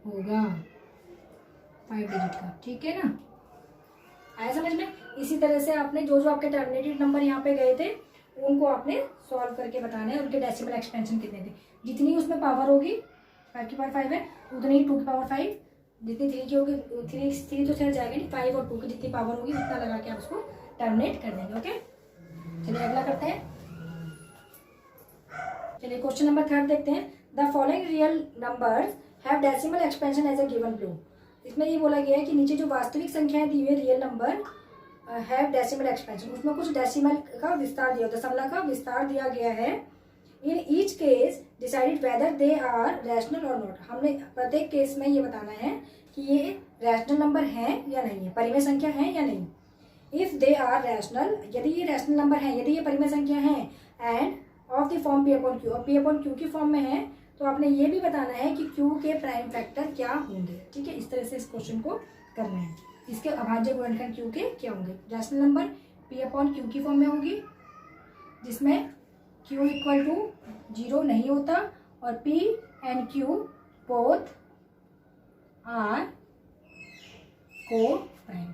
होगा 5 डिजिट का, ठीक है ना। आया समझ में? इसी तरह से आपने जो जो आपके टर्मिनेटेड नंबर यहाँ पे गए थे उनको आपने सॉल्व करके बताना है, उनके डेसिमल एक्सपेंशन कितने थे। जितनी उसमें पावर होगी, 5 की पावर 5 है, उतनी ही 2 की पावर 5, जितनी 3 की होगी, 3 तो चल जाएगा नहीं, 5 और 2 की जितनी पावर होगी उतना लगा के आप उसको टर्मिनेट कर देंगे। ओके, चलिए अगला करते हैं। चलिए क्वेश्चन नंबर 3 देखते हैं। The following real numbers have decimal expansion as a given below. इसमें ये बोला गया है कि नीचे जो वास्तविक संख्याएं दी हुई real number have decimal expansion, उसमें कुछ डेसिमल का विस्तार दिया, दशमलव का विस्तार दिया गया है। In each case decided whether they are rational और नॉट। हमने प्रत्येक केस में ये बताना है कि ये रैशनल नंबर है या नहीं है, परिमेय संख्या है या नहीं। इफ दे आर रैशनल, यदि ये रैशनल नंबर है, यदि ये परिमेय संख्या है, end of the form P upon Q, और पी अपॉन क्यू की फॉर्म में है, तो आपने ये भी बताना है कि क्यू के प्राइम फैक्टर क्या होंगे, ठीक है। इस तरह से इस क्वेश्चन को करना है। इसके अभाज्य गुणनखंड क्यू के क्या होंगे? Rational number P upon Q की फॉर्म में होगी, जिसमें क्यू इक्वल टू 0 नहीं होता, और P and Q both are coprime,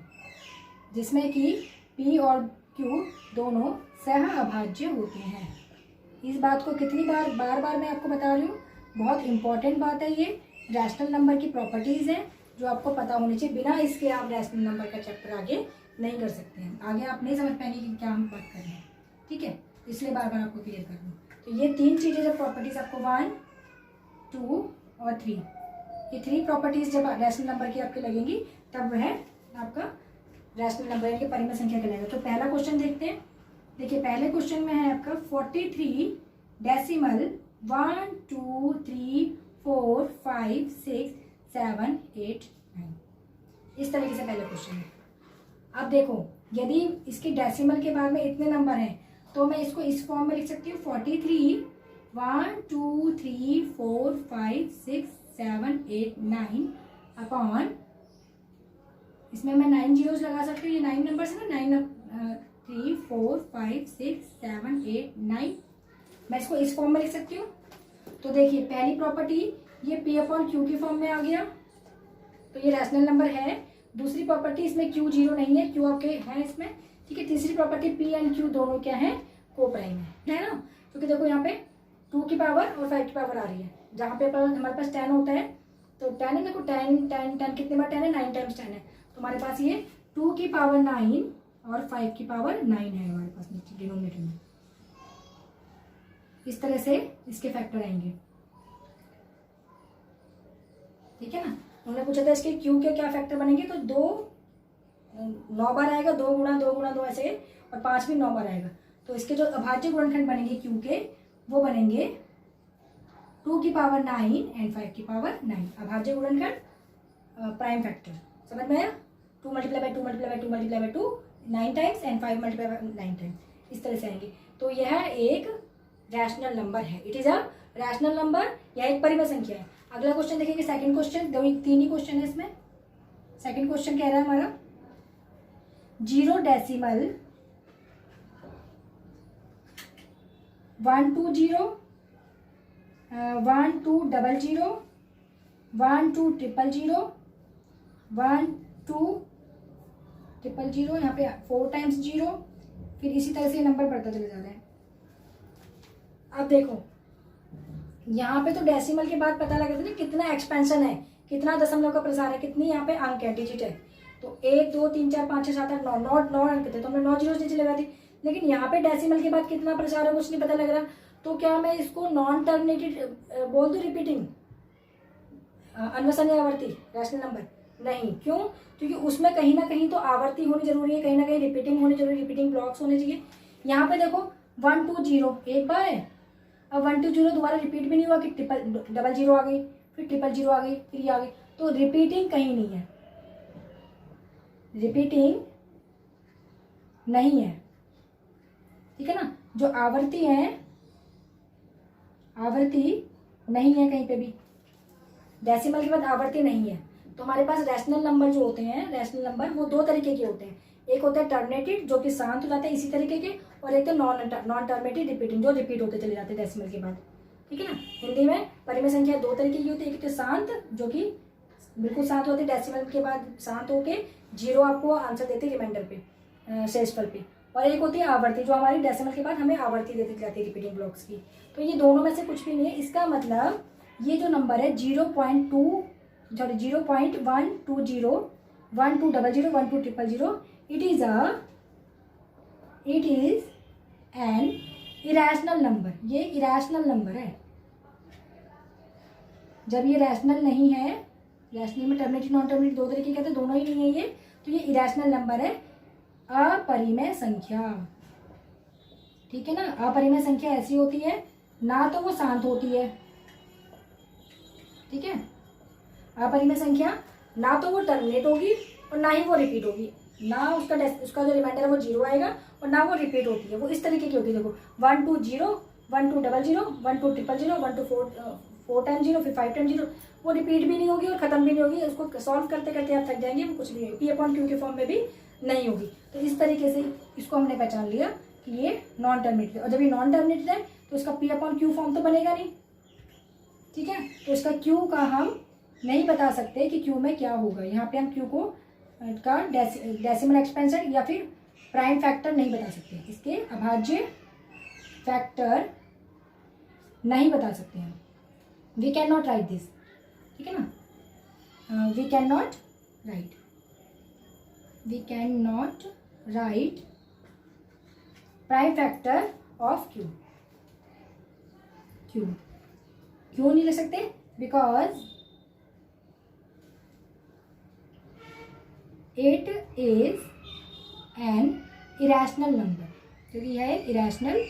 जिसमें कि पी और क्यू दोनों सह अभाज्य होते हैं। इस बात को कितनी बार बार मैं आपको बता रही हूँ, बहुत इंपॉर्टेंट बात है ये। रैशनल नंबर की प्रॉपर्टीज़ है जो आपको पता होनी चाहिए, बिना इसके आप रैशनल नंबर का चैप्टर आगे नहीं कर सकते हैं, आगे आप नहीं समझ पाएंगे कि क्या हम बात कर रहे हैं, ठीक है। इसलिए बार बार आपको क्लियर कर दूँ। तो ये 3 चीज़ें जब प्रॉपर्टीज़ आपको 1 2 और 3, ये 3 प्रॉपर्टीज़ जब रैशनल नंबर की आपके लगेंगी तब वह आपका रैशनल नंबर यानी कि परिमेय संख्या कहलाएगा। तो पहला क्वेश्चन देखते हैं। देखिए पहले क्वेश्चन में है आपका 43 डेसिमल 1 2 3 4 5 6 7 8 9, इस तरीके से पहला क्वेश्चन है। अब देखो यदि इसके डेसिमल के बाद में इतने नंबर हैं तो मैं इसको इस फॉर्म में लिख सकती हूँ 43 1 2 3 4 5 6 7 8 9 अपॉन, इसमें मैं 9 जीरोस लगा सकती हूँ, ये 9 नंबर है ना, 9 3 4 5 6 7 8 9, मैं इसको इस फॉर्म में लिख सकती हूँ। तो देखिए पहली प्रॉपर्टी ये पी अपॉन क्यू की फॉर्म में आ गया, तो ये रैशनल नंबर है। दूसरी प्रॉपर्टी इसमें क्यू 0 नहीं है, क्यू आपके है इसमें, ठीक है। तीसरी प्रॉपर्टी पी एंड क्यू दोनों क्या है, को प्राइम है ना, क्योंकि देखो यहाँ पे 2 की पावर और 5 की पावर आ रही है, जहाँ पे हमारे पास 10 होता है, तो 10 है, देखो 10 कितने बार 10 है, 9 टाइम्स 10 है, तो हमारे पास ये 2 की पावर 9 और 5 की पावर 9 है हमारे पास नीचे डिनोमिनेटर में। इस तरह से इसके फैक्टर आएंगे, ठीक है ना। उन्होंने पूछा था इसके क्यू के क्या फैक्टर बनेंगे, तो 2 9 बार आएगा, 2 गुणा 2 गुणा 2 ऐसे, और 5 भी 9 बार आएगा। तो इसके जो अभाज्य गुणनखंड बनेंगे क्यू के, वो बनेंगे 2 की पावर 9 एंड 5 की पावर 9। अभाज्य गुणनखंड प्राइम फैक्टर, समझ में आया। 2 multiply by 2 multiply by 2 multiply by 2 9 times and 5 multiply by 9 times, इस तरह से आएंगे। तो यह एक रैशनल नंबर है, it is a rational number, यह एक परिमेय संख्या है। अगला क्वेश्चन देखेंगे, सेकंड क्वेश्चन, 3 ही क्वेश्चन है इसमें। सेकंड क्वेश्चन कह रहा है हमारा 0 डेसिमल 1 2 0 1 2 0 0 1 2 0 0 1 2 0 0, यहाँ पे 4 टाइम्स 0, फिर इसी तरह से नंबर बढ़ता चले जाता है। अब देखो यहाँ पे तो डेसिमल के बाद पता लगा था ना कितना एक्सपेंशन है, कितना दशमलव का प्रसार है, कितनी यहाँ पे अंक है, डिजिट है। तो 1 2 3 4 5 6 7 8 9 9 अंक थे, तो हमने 9 जीरो नीचे लगा दी। लेकिन यहाँ पे डेसिमल के बाद कितना प्रसार है कुछ नहीं पता लग रहा। तो क्या मैं इसको नॉन टर्मिनेटेड बोल दूँ, रिपीटिंग अन्वसनीय आवर्ती रैशनल नंबर? नहीं, क्यों? क्योंकि उसमें कहीं ना कहीं तो आवर्ती होनी जरूरी है, कहीं ना कहीं रिपीटिंग होनी जरूरी, रिपीटिंग ब्लॉक्स होने चाहिए। यहाँ पे देखो 1 2 0 एक बार है, अब 1 2 0 दोबारा रिपीट भी नहीं हुआ कि डबल जीरो आ गई, फिर 0 0 आ गई, फिर ये आ गई, तो रिपीटिंग कहीं नहीं है, रिपीटिंग नहीं है, ठीक है ना। जो आवर्ती है, आवर्ती नहीं है कहीं पे भी, डेसिमल के बाद आवर्ती नहीं है। तो हमारे पास रैशनल नंबर जो होते हैं, रैशनल नंबर वो 2 तरीके के होते हैं। एक होता है टर्मिनेटेड जो कि शांत हो जाते हैं इसी तरीके के, और एक तो नॉन टर्मिनेटेड रिपीटिंग जो रिपीट होते चले जाते हैं डेसिमल के बाद, ठीक है ना। हिंदी में परिमेय संख्या 2 तरीके की होती है, एक तो शांत जो कि बिल्कुल शांत होती है, डेसिमल के बाद शांत होके 0 आपको आंसर देती है रिमाइंडर पे, शेषफल पे, और एक होती है आवर्ती जो हमारी डेसिमल के बाद हमें आवर्ती देती जाती है रिपीटिंग ब्लॉक्स की। तो ये दोनों में से कुछ भी नहीं है। इसका मतलब ये जो नंबर है 0.120 1 2 0 1 2 0 0 1 2 0 0, it is an irrational number। ये इरेशनल नंबर है। जब ये रैशनल नहीं है, रैशनल में टर्मिनेटेड नॉन टर्मिनेटेड 2 तरीके कहते हैं, दोनों ही नहीं है ये, तो ये इरेशनल नंबर है, अपरिमेय संख्या, ठीक है ना। अपरिमेय संख्या ऐसी होती है ना तो वो शांत होती है, ठीक है। अपरिमेय संख्या ना तो वो टर्मिनेट होगी और ना ही वो रिपीट होगी, ना उसका जो रिमाइंडर है वो 0 आएगा और ना वो रिपीट होती है, वो इस तरीके की होती है। देखो 1 2 0 1 2 0 0 1 2 0 0 1 2 4 टाइम 0 फिर 5 टाइम 0, वो रिपीट भी नहीं होगी और खत्म भी नहीं होगी। उसको सॉल्व करते करते आप थक जाएंगे, वो कुछ नहीं होगी, P/Q के फॉर्म में भी नहीं होगी। तो इस तरीके से इसको हमने पहचान लिया कि ये नॉन टर्मिनेटेड है, और जब ये नॉन टर्मिनेटेड है तो इसका P/Q फॉर्म तो बनेगा नहीं, ठीक है। तो इसका Q का हम नहीं बता सकते कि Q में क्या होगा। यहाँ पे हम Q को का डेसिमल एक्सपेंशन या फिर प्राइम फैक्टर नहीं बता सकते, इसके अभाज्य फैक्टर नहीं बता सकते हम। We can not write this, ठीक है ना। We can not write prime factor of Q। क्यों नहीं ले सकते? Because it is an irrational number, क्योंकि यह एक इरेशनल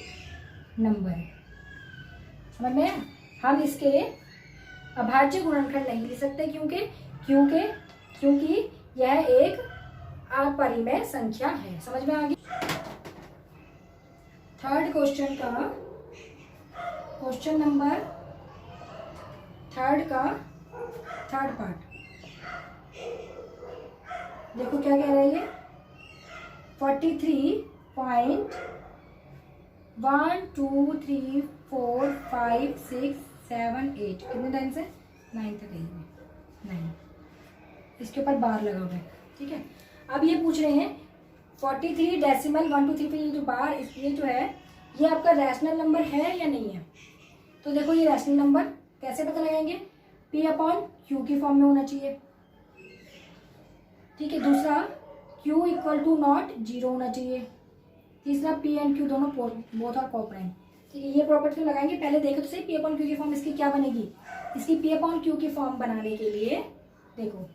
नंबर है, समझ में। हम इसके अभाज्य गुणनखंड नहीं ले सकते क्योंकि यह एक अपरिमेय संख्या है, समझ में आ गई। थर्ड क्वेश्चन का क्वेश्चन नंबर थर्ड पार्ट देखो क्या कह रहा है ये 43.1234567 कितने टाइम से 9 तक है, 9 इसके ऊपर बार लगा हुआ है, ठीक है। अब ये पूछ रहे हैं 43 डेसिमल 1 2 3 पे ये जो बार ये जो है ये आपका रैशनल नंबर है या नहीं है। तो देखो ये रैशनल नंबर कैसे पता लगाएंगे, P/Q की फॉर्म में होना चाहिए, ठीक है। दूसरा Q = 0 होना चाहिए। तीसरा P and Q दोनों बोथ आर कोप्राइम, ठीक है, ये प्रॉपर्टी तो लगाएंगे। पहले देखो तो सही पी अपॉन क्यू की फॉर्म इसकी क्या बनेगी। इसकी पी अपॉन क्यू की फॉर्म बनाने के लिए देखो,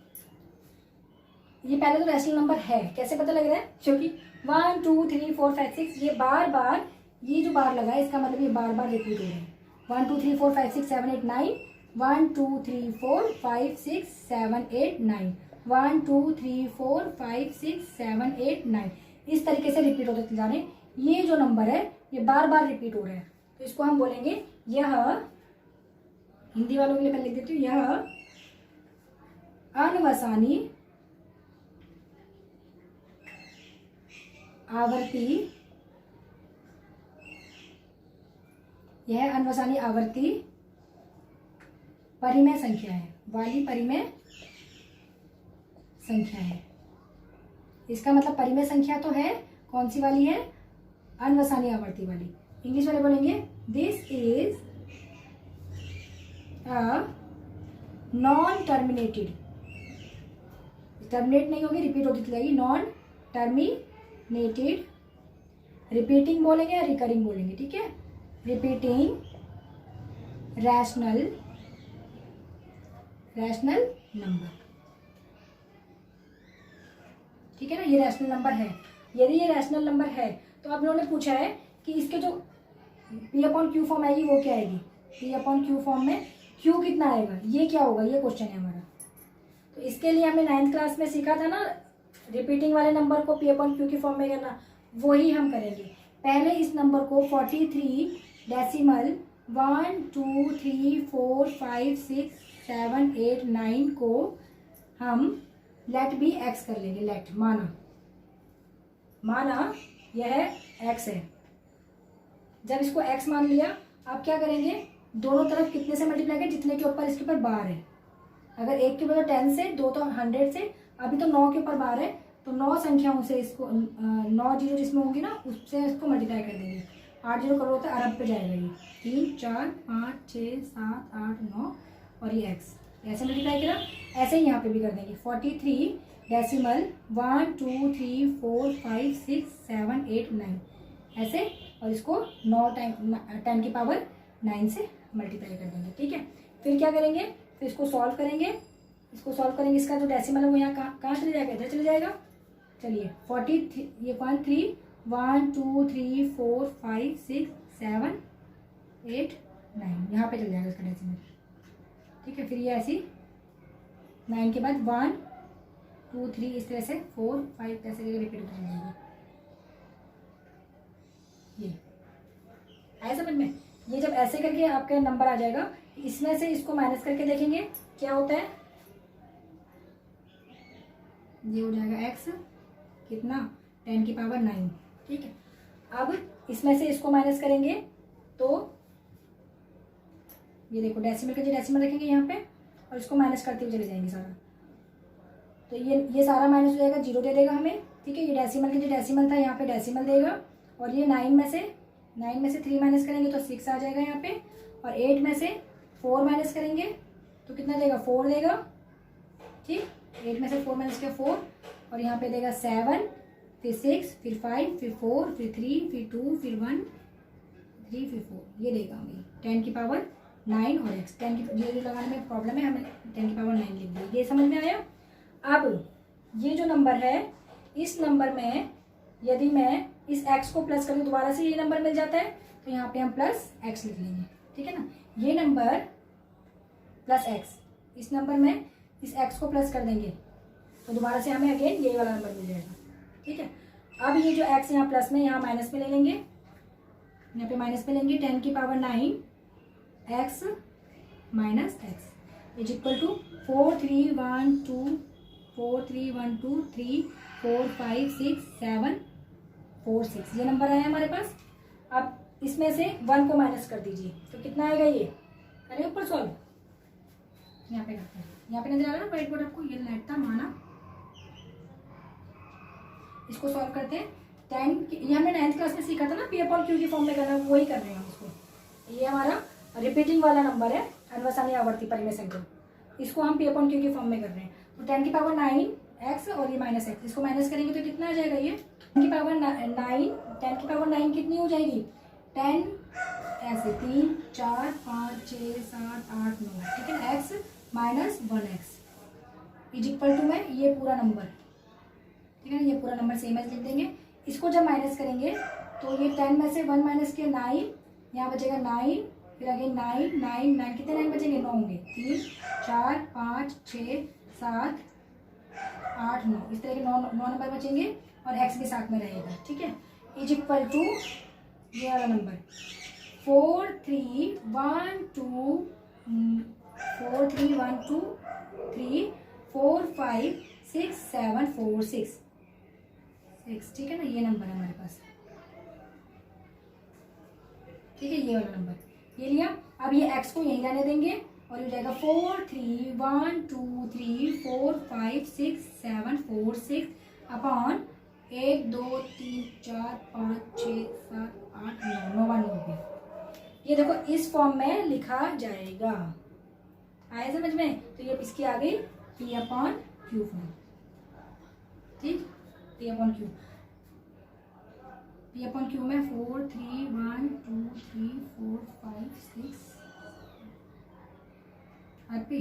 ये पहले तो रैशनल नंबर है, कैसे पता लग रहा है, क्योंकि 1 2 3 4 5 6 ये बार बार, ये जो बार लगा है इसका मतलब ये बार बार रिपीट हो रहे हैं। 1 2 3 4 5 6 7 8 9, 1 2 3 4 5 6 7 8 9, 1 2 3 4 5 6 7 8 9, इस तरीके से रिपीट होते जा रहे हैं। ये जो नंबर है ये बार बार रिपीट हो रहा है, तो इसको हम बोलेंगे यह, हिंदी वालों के लिए पहले लिख देती हूँ, यह अनवसानी आवर्ती, यह अनवसानी आवर्ती परिमेय संख्या है, वाली परिमेय संख्या है। इसका मतलब परिमेय संख्या तो है, कौन सी वाली है, अनवसानी आवर्ती वाली। इंग्लिश वाले बोलेंगे this is a non terminated, terminate नहीं होगी, रिपीट होती जाएगी, नॉन टर्मिनेटेड, रिपीटिंग बोलेंगे या रिकरिंग बोलेंगे, ठीक है, रिपीटिंग रैशनल नंबर, ठीक है ना, ये रैशनल नंबर है। यदि ये रैशनल नंबर है तो अब उन्होंने पूछा है कि इसके जो पी अपॉन क्यू फॉर्म आएगी वो क्या आएगी, पी अपॉन क्यू फॉर्म में क्यू कितना आएगा, ये क्या होगा, ये क्वेश्चन है हमारा। तो इसके लिए हमने 9th क्लास में सीखा था ना, रिपीटिंग वाले नंबर को पी अपॉन क्यू की फॉर्म में करना, वही हम करेंगे। पहले इस नंबर को 43 डेसिमल 1 2 3 4 5 6 7 8 9 को हम लेट बी एक्स कर लेंगे। लेट माना यह x है। जब इसको x मान लिया, अब क्या करेंगे, दोनों तरफ कितने से मल्टीप्लाई करें, जितने के ऊपर इसके ऊपर बार है। अगर एक के ऊपर तो 10 से, दो तो 100 से, अभी तो 9 के ऊपर बार है, तो 9 संख्याओं से इसको 9 जीरो जिसमें होंगी ना उससे इसको मल्टीप्लाई कर देंगे। 8 जीरो करोड़ होता है, अरब पे जाएगा ये, 3 4 5 6 7 8 9 और ये x, ऐसे मल्टीप्लाई करा। ऐसे ही यहाँ पे भी कर देंगे 43 डेसिमल 1 2 3 4 5 6 7 8 9 ऐसे, और इसको 9 टाइम 10 की पावर 9 से मल्टीप्लाई कर देंगे, ठीक है। फिर क्या करेंगे, फिर इसको सॉल्व करेंगे, इसका जो डेसिमल है वो यहाँ कहाँ चले जाएगा, इधर चले जाएगा। चलिए 43 ये 1 3 1 2 3 4 5 6 7 8 9 यहाँ पे चल जाएगा इसका डेसिमल, ठीक है। फिर ये ऐसी 9 के बाद 1 2 3 इस तरह से 4 5 ऐसे करके रिपीट होते जाएंगे। ये आया समझ में। ये जब ऐसे करके आपका नंबर आ जाएगा, इसमें से इसको माइनस करके देखेंगे क्या होता है, ये हो जाएगा x कितना 10 की पावर 9, ठीक है। अब इसमें से इसको माइनस करेंगे तो ये देखो डेसिमल के जो डेसिमल रखेंगे यहाँ पे, और इसको माइनस करते हुए चले जाएंगे सारा, तो ये सारा माइनस हो जाएगा, जीरो दे देगा हमें, ठीक है। ये डेसिमल के जो डेसिमल था यहाँ पे डेसिमल देगा, और ये 9 में से 3 माइनस करेंगे तो 6 आ जाएगा यहाँ पे, और 8 में से 4 माइनस करेंगे तो कितना देगा, 4 देगा, ठीक। 8 में से 4 माइनस किया 4, और यहाँ पे देगा 7 फिर 6 फिर 5 फिर 4 फिर 3 फिर 2 फिर 1 3 फिर 4, ये देगा हमें 10 की पावर 9 और x 10 की, ये लगाने में प्रॉब्लम है, हमें 10 की पावर 9 लिख दी, ये समझ में आया। अब ये जो नंबर है, इस नंबर में यदि मैं इस x को प्लस कर दूं दोबारा से ये नंबर मिल जाता है, तो यहाँ पे हम प्लस x लिख लेंगे, ठीक है ना। ये नंबर प्लस x, इस नंबर में इस x को प्लस कर देंगे तो दोबारा से हमें अगेन ये वाला नंबर मिल जाएगा, ठीक है। अब ये जो x यहाँ प्लस में यहाँ माइनस में ले लेंगे, यहाँ पे माइनस में लेंगे 10 की power 9 x minus x is equal to 4 3 1 2 4 3 1 2 3 4 5 6 7 4 6, ये नंबर आया हमारे पास। अब इसमें से 1 को माइनस कर दीजिए तो कितना आएगा, ये करें ऊपर सॉल्व, यहाँ पे करते हैं, यहाँ पे नजर आ रहा है ना व्हाइट बोर्ड आपको, ये लाइट था माना। इसको सॉल्व करते हैं 10, ये हमने 9th क्लास में सीखा था ना पी अपॉन क्यू की फॉर्म में करना, वही कर रहे हैं हम इसको। ये हमारा रिपीटिंग वाला नंबर है, अनवसानी आवर्ती परिमेय संख्या, इसको हम पी अपॉन क्यू की फॉर्म में कर रहे हैं। तो 10 की पावर 9 x और ये माइनस x, इसको माइनस करेंगे तो कितना आ जाएगा, ये 10 की पावर 9 10 की पावर 9 कितनी हो जाएगी, 10 ऐसे 3 4 5 6 7 8 9, ठीक है ना। x minus 1x is equal to में ये पूरा नंबर, ठीक है ना, ये पूरा नंबर सेम एज लिख देंगे। इसको जब माइनस करेंगे तो ये 10 में से 1 माइनस किया 9, यहाँ बचेगा 9, फिर आगे 9 9 9, कितने 9 बचेंगे, 9 होंगे, 3 4 5 6 7 8 9, इस तरह के 9 नंबर बचेंगे और x भी साथ में रहेगा, ठीक है। इज इक्वल टू ये वाला नंबर 4 3 1 2 4 3 1 2 3 4 5 6 7 4 6, ठीक है ना, ये नंबर है हमारे पास, ठीक है, ये वाला नंबर ये लिया। अब ये x को यहीं रहने देंगे और ये हो जाएगा 4 3 1 2 3 4 5 6 7 4 6 अपॉन 1 2 3 4 5 6 7 8 9 9 हो गया। ये देखो इस फॉर्म में लिखा जाएगा, आया समझ में। तो ये इसकी आ गई p अपॉन क्यू फॉर्म, ठीक, p upon Q, p upon Q में 4 3 1 2 3 4 5 6 और p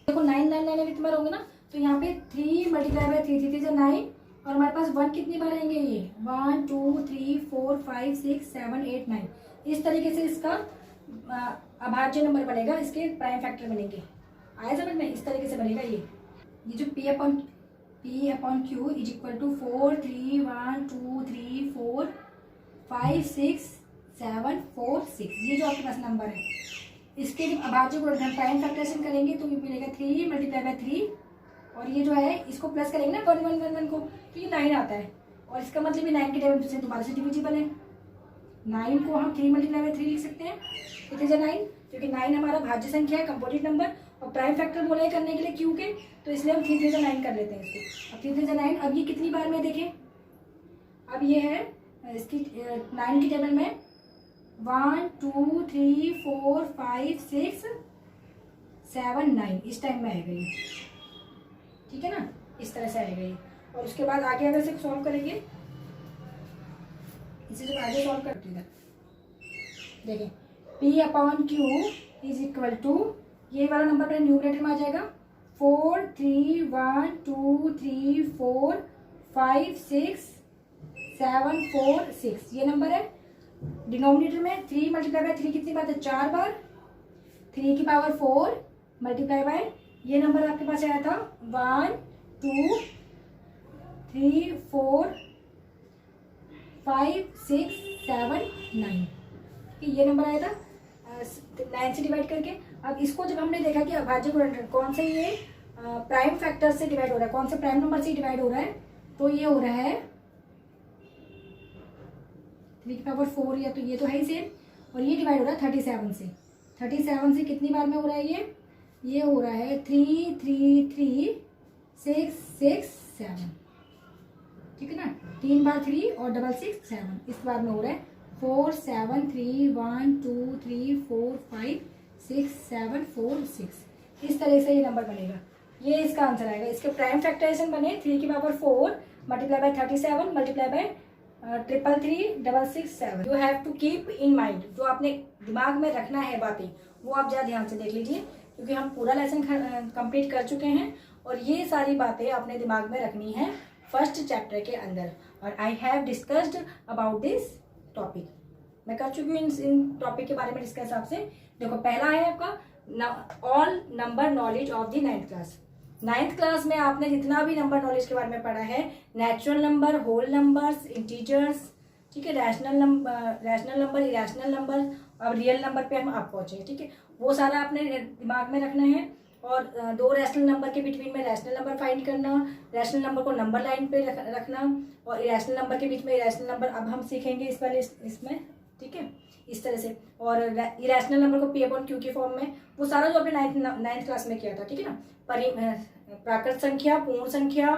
देखो 9 9 9 कितनी बार होंगे ना, तो यहाँ पे 3 मल्टीप्लाई बाय 3 3 3 9 और हमारे पास 1 कितनी बार आएंगे, ये 1 2 3 4 5 6 7 8 9, इस तरीके से इसका अभाज्य नंबर बनेगा, इसके प्राइम फैक्टर बनेंगे, आया समझ में, इस तरीके से बनेगा ये जो p upon Q is equal to 4 3 1 2 3 4 5 6 7 4 6, ये जो आपके पास नंबर है इसके जब अभाज्य गुणनखंड हम प्राइम फैक्टराइजेशन करेंगे तो ये मिलेगा 3 मल्टीप्लाई बाय 3 और ये जो है इसको प्लस करेंगे ना 1 1 1 1 को, तो ये 9 आता है और इसका मतलब ये 9 के टेबल से दोबारा से डिविजिबल है। 9 को हम 3 मल्टीप्लाई बाय 3 लिख सकते हैं, इट इज 9, क्योंकि 9 हमारा भाज्य संख्या है, कंपोजिट नंबर, और प्राइम फैक्टर बोले हैं करने के लिए क्यू के, तो इसलिए हम 3 3 9 कर लेते हैं इसको। अब 3 3 9, अब ये कितनी बार में देखें, अब ये है इसकी 9 की टेबल में 1 2 3 4 5 6 7 9 इस टाइम में आएगा ये, ठीक है ना, इस तरह से आएगा ये। और उसके बाद आगे अगर इसे सॉल्व करेंगे, इसे जब आगे सॉल्व करते हैं देखिए p upon Q is equal to ये वाला नंबर अपने न्यूमरेटर में आ जाएगा 4 3 1 2 3 4 5 6 7 4 6, ये नंबर है। डिनोमिनेटर में 3 मल्टीप्लाई बाय 3 कितनी बार है, 4 बार, 3 की पावर 4 मल्टीप्लाई बाय ये नंबर आपके पास आया था 1 2 3 4 5 6 7 9, ये नंबर आया था 9 से डिवाइड करके। अब इसको जब हमने देखा कि अभाज्य गुणनखंड कौन से ये प्राइम फैक्टर से डिवाइड हो रहा है, कौन से प्राइम नंबर से डिवाइड हो रहा है, तो ये हो रहा है 3 की पावर 4, या तो ये तो है ही सेम, और ये डिवाइड हो रहा है 37 से। 37 से कितनी बार में हो रहा है ये हो रहा है 3 3 3 6 6 7, ठीक है ना, 3 बार 3 और डबल 6 7, इस बार में हो रहा है 4 7 3 1 2 3 4 5 6 7 4 6, इस तरह से ये नंबर बनेगा, ये इसका आंसर आएगा। इसके प्राइम फैक्टराइजेशन बने 3 की power 4 multiply by 37 multiply by 3 3 6 6 7। You have to keep in mind, जो आपने दिमाग में रखना है बातें वो आप ज़्यादा ध्यान से देख लीजिए, क्योंकि हम पूरा लेसन कंप्लीट कर चुके हैं और ये सारी बातें अपने दिमाग में रखनी है फर्स्ट चैप्टर के अंदर। और I have discussed about this topic, मैं कर चुकी हूँ इन टॉपिक के बारे में डिस्कस आपसे। देखो पहला है आपका all number knowledge of the 9th class. 9th class में आपने जितना भी नंबर नॉलेज के बारे में पढ़ा है, natural number, whole numbers, integers, ठीक है, रैशनल नंबर, इरेशनल नंबर, अब रियल नंबर पे हम आप पहुंचे, ठीक है, वो सारा आपने दिमाग में रखना है। और दो रैशनल नंबर के बिटवीन में रैशनल नंबर फाइंड करना, रैशनल नंबर को नंबर लाइन पे रखना, और इरेशनल नंबर के बीच में इरेशनल नंबर अब हम सीखेंगे इस वाले इसमें, ठीक है, इस तरह से। और इरेशनल नंबर को p अपॉन क्यू की फॉर्म में, वो सारा जो आपने 9th क्लास में किया था, ठीक है ना। प्राकृत संख्या, पूर्ण संख्या,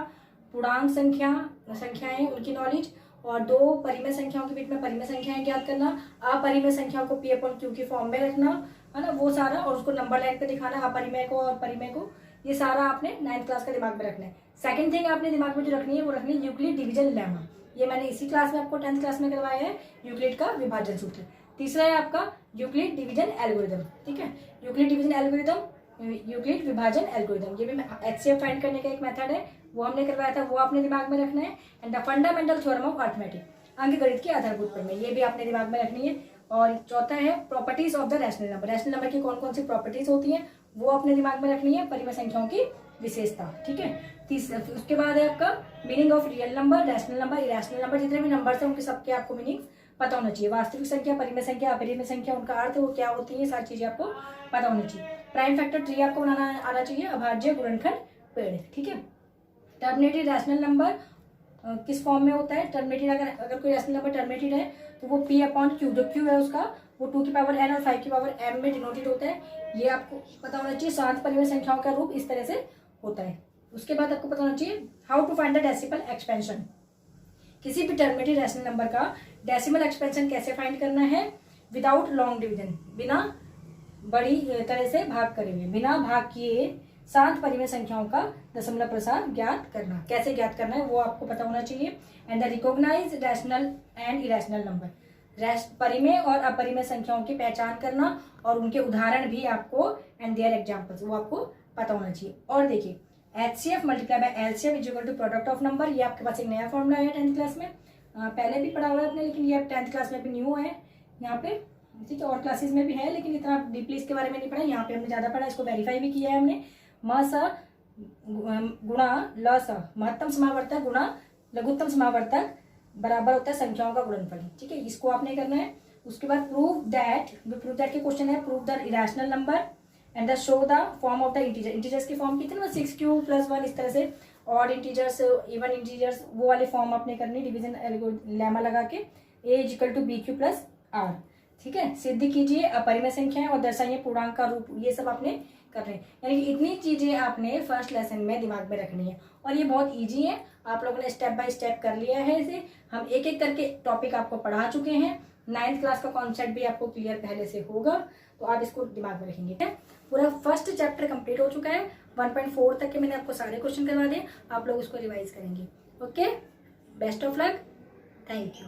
पूर्णांक संख्याएं उनकी नॉलेज, और दो परिमेय संख्याओं के बीच में परिमेय संख्याएं ज्ञात करना, अपरिमेय संख्याओं को p अपॉन क्यू की फॉर्म में रखना, है ना, वो सारा, और उसको नंबर लाइन पे दिखाना, अपरिमेय को और परिमेय को, ये सारा आपने 9th क्लास का दिमाग में रखना है। सेकंड थिंग आपने दिमाग में जो रखनी है वो रखनी है यूक्लिड डिवीजन लेमा, ये मैंने इसी क्लास में आपको 10th क्लास में करवाया है, यूक्लिड का विभाजन सूत्र। तीसरा है आपका यूक्लिड डिवीजन एल्गोरिदम, ठीक है, यूक्लिड डिवीजन एल्गोरिदम, यूक्लिड विभाजन एल्गोरिदम, ये भी HCF फाइंड करने का एक मेथड है, वो हमने करवाया था, वो आपने दिमाग में रखना है। And the fundamental theorem of arithmetic, अंकगणित की आधारभूत प्रमेय, ये भी आपने दिमाग में रखनी है। और चौथा है properties of the rational number, rational number की कौन कौन सी प्रॉपर्टीज होती हैं वो अपने दिमाग में रखनी है। परिमेय संख्याओं की विशेषता, ठीक है। उसके बाद है आपका meaning of real number, rational number, irrational number, जितने भी नंबर्स हैं उनके सबके आपको मीनिंग पता होना चाहिए। वास्तविक संख्या, परिमेय संख्या, अपरिमेय संख्या, उनका अर्थ वो क्या होती है, सारी चीजें आपको पता होनी चाहिए। प्राइम फैक्टर ट्री आपको बनाना आना चाहिए, अभाज्य, गुणनखंड, पेड़, ठीक है। टर्मिनेटेड रैशनल नंबर किस फॉर्म में होता है, टर्मिनेटेड अगर कोई रैशनल नंबर टर्मिनेटेड है तो वो P/Q, जो Q है उसका वो 2 की पावर n और 5 की पावर m में डिनोटेड होता है, ये आपको पता होना चाहिए। शांत परिमेय संख्याओं का रूप इस तरह से होता है। उसके बाद आपको पता होना चाहिए how to find the decimal expansion, किसी भी टर्मिनेटेड रैशनल नंबर का डेसिमल एक्सपेंशन कैसे फाइंड करना है, विदाउट लॉन्ग डिवीजन, बिना बड़ी तरह से भाग करे हुए, बिना भाग किए शांत परिमेय संख्याओं का दशमलव प्रसार ज्ञात करना, कैसे ज्ञात करना है वो आपको पता होना चाहिए। And the recognize rational and irrational number, परिमेय और अपरिमेय संख्याओं की पहचान करना और उनके उदाहरण भी आपको एंड देयर एग्जांपल्स वो आपको पता होना चाहिए। और देखिए HCF multiply by LCM is equal to product of number, ये आपके पास एक नया फॉर्मूला है 10th क्लास में, पहले भी पढ़ा हुआ है आपने, लेकिन ये 10th क्लास में भी न्यू है यहाँ पे, ठीक है। और क्लासेस में भी है लेकिन इतना डीपली इसके बारे में नहीं पढ़ा, यहाँ पे हमने ज्यादा पढ़ा, इसको वेरीफाई भी किया है हमने। म स गुणा ल स, महत्तम समावर्तक गुणा लघुत्तम समावर्तक बराबर होता है संख्याओं का गुणनफल, ठीक है, इसको आपने करना है। उसके बाद प्रूव दैट के क्वेश्चन है, prove the irrational number and the show the form of the integer, integers की फॉर्म कितने 6q + 1 इस तरह से, ऑड इंटीजर्स, इवन इंटीजर्स, वो वाली फॉर्म आपने करनी, डिवीजन लेमा लगा के, a = bq + r, ठीक है। सिद्ध कीजिए अपरिमेय संख्याएं और दर्शाइए पूर्णांक का रूप, ये सब आपने कर रहे हैं। यानी कि इतनी चीजें आपने फर्स्ट लेसन में दिमाग में रखनी है और ये बहुत इजी है, आप लोगों ने स्टेप बाय स्टेप कर लिया है इसे। हम एक एक करके टॉपिक आपको पढ़ा चुके हैं, 9th क्लास का कॉन्सेप्ट भी आपको क्लियर पहले से होगा, तो आप इसको दिमाग में रखेंगे, ठीक है। पूरा फर्स्ट चैप्टर कंप्लीट हो चुका है, 1.4 तक के मैंने आपको सारे क्वेश्चन करवा दिए, आप लोग उसको रिवाइज करेंगे। Okay, best of luck, thank you.